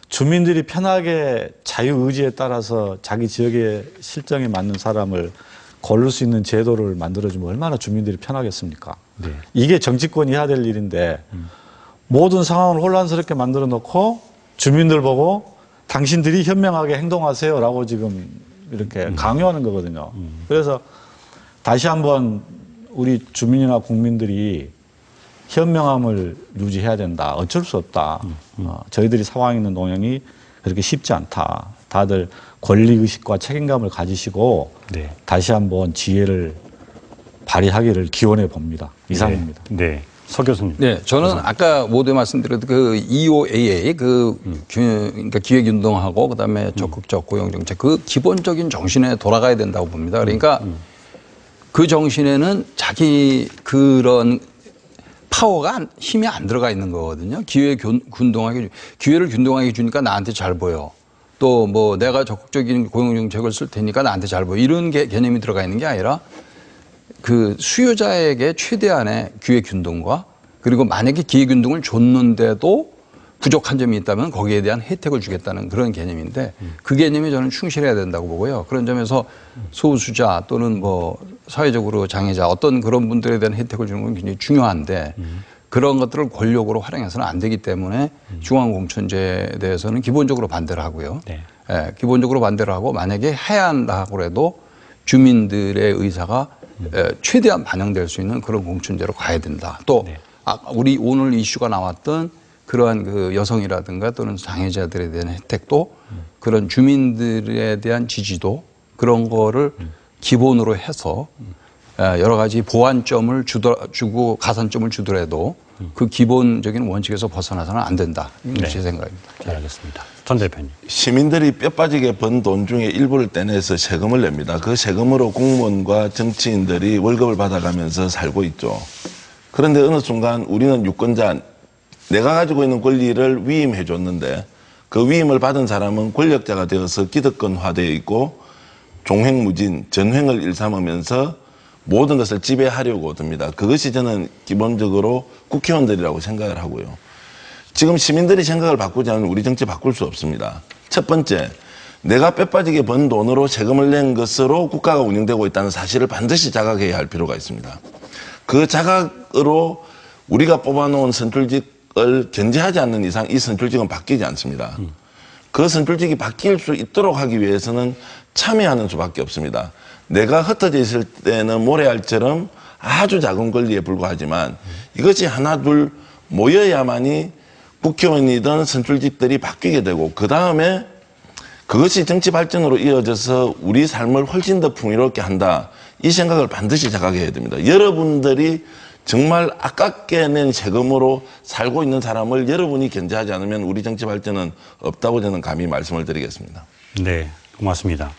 주민들이 편하게 자유의지에 따라서 자기 지역의 실정에 맞는 사람을 고를 수 있는 제도를 만들어주면 얼마나 주민들이 편하겠습니까? 네. 이게 정치권이 해야 될 일인데 모든 상황을 혼란스럽게 만들어 놓고 주민들 보고 당신들이 현명하게 행동하세요라고 지금 이렇게 강요하는 거거든요. 그래서 다시 한번 우리 주민이나 국민들이 현명함을 유지해야 된다. 어쩔 수 없다. 저희들이 상황 있는 동향이 그렇게 쉽지 않다. 다들 권리의식과 책임감을 가지시고 네. 다시 한번 지혜를 발휘하기를 기원해 봅니다. 이상입니다. 네. 서 교수님. 네, 저는 아까 모두에 말씀드렸던 그 EOAA 그러니까 기획운동하고 그다음에 적극적 고용정책 그 기본적인 정신에 돌아가야 된다고 봅니다. 그러니까 그 정신에는 자기 그런 파워가 힘이 안 들어가 있는 거거든요. 기회를 균등하게 주니까 나한테 잘 보여. 또 뭐 내가 적극적인 고용정책을 쓸 테니까 나한테 잘 보여. 이런 개념이 들어가 있는 게 아니라 그 수요자에게 최대한의 기회 균등과 그리고 만약에 기회 균등을 줬는데도 부족한 점이 있다면 거기에 대한 혜택을 주겠다는 그런 개념인데 그 개념이 저는 충실해야 된다고 보고요. 그런 점에서 소수자 또는 뭐 사회적으로 장애자 어떤 그런 분들에 대한 혜택을 주는 건 굉장히 중요한데 그런 것들을 권력으로 활용해서는 안 되기 때문에 중앙공천제에 대해서는 기본적으로 반대를 하고요. 네. 예, 기본적으로 반대를 하고 만약에 해야 한다고 해도 주민들의 의사가 최대한 반영될 수 있는 그런 공천제로 가야 된다. 또 네. 우리 오늘 이슈가 나왔던 그러한 그 여성이라든가 또는 장애자들에 대한 혜택도 그런 주민들에 대한 지지도 그런 거를 기본으로 해서 여러 가지 보완점을 주고 가산점을 주더라도 그 기본적인 원칙에서 벗어나서는 안 된다. 이게 제 생각입니다. 잘 알겠습니다. 전 대표님. 시민들이 뼈 빠지게 번 돈 중에 일부를 떼내서 세금을 냅니다. 그 세금으로 공무원과 정치인들이 월급을 받아가면서 살고 있죠. 그런데 어느 순간 우리는 유권자, 내가 가지고 있는 권리를 위임해 줬는데 그 위임을 받은 사람은 권력자가 되어서 기득권화되어 있고 종횡무진, 전횡을 일삼으면서 모든 것을 지배하려고 듭니다. 그것이 저는 기본적으로 국회의원들이라고 생각을 하고요. 지금 시민들이 생각을 바꾸지 않으면 우리 정치 바꿀 수 없습니다. 첫 번째, 내가 뼈빠지게 번 돈으로 세금을 낸 것으로 국가가 운영되고 있다는 사실을 반드시 자각해야 할 필요가 있습니다. 그 자각으로 우리가 뽑아놓은 선출직을 견제하지 않는 이상 이 선출직은 바뀌지 않습니다. 그 선출직이 바뀔 수 있도록 하기 위해서는 참여하는 수밖에 없습니다. 내가 흩어져 있을 때는 모래알처럼 아주 작은 권리에 불과하지만 이것이 하나 둘 모여야만이 국회의원이든 선출직들이 바뀌게 되고 그 다음에 그것이 정치 발전으로 이어져서 우리 삶을 훨씬 더 풍요롭게 한다. 이 생각을 반드시 자각해야 됩니다. 여러분들이 정말 아깝게 낸 세금으로 살고 있는 사람을 여러분이 견제하지 않으면 우리 정치 발전은 없다고 저는 감히 말씀을 드리겠습니다. 네, 고맙습니다.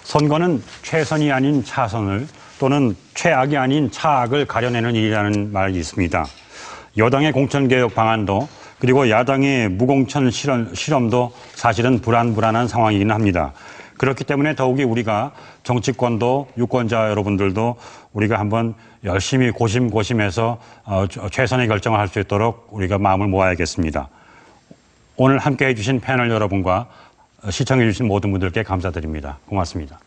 선거는 최선이 아닌 차선을 또는 최악이 아닌 차악을 가려내는 일이라는 말이 있습니다. 여당의 공천개혁 방안도 그리고 야당의 무공천 실험도 사실은 불안한 상황이긴 합니다. 그렇기 때문에 더욱이 우리가 정치권도 유권자 여러분들도 우리가 한번 열심히 고심해서 최선의 결정을 할 수 있도록 우리가 마음을 모아야겠습니다. 오늘 함께해 주신 패널 여러분과 시청해 주신 모든 분들께 감사드립니다. 고맙습니다.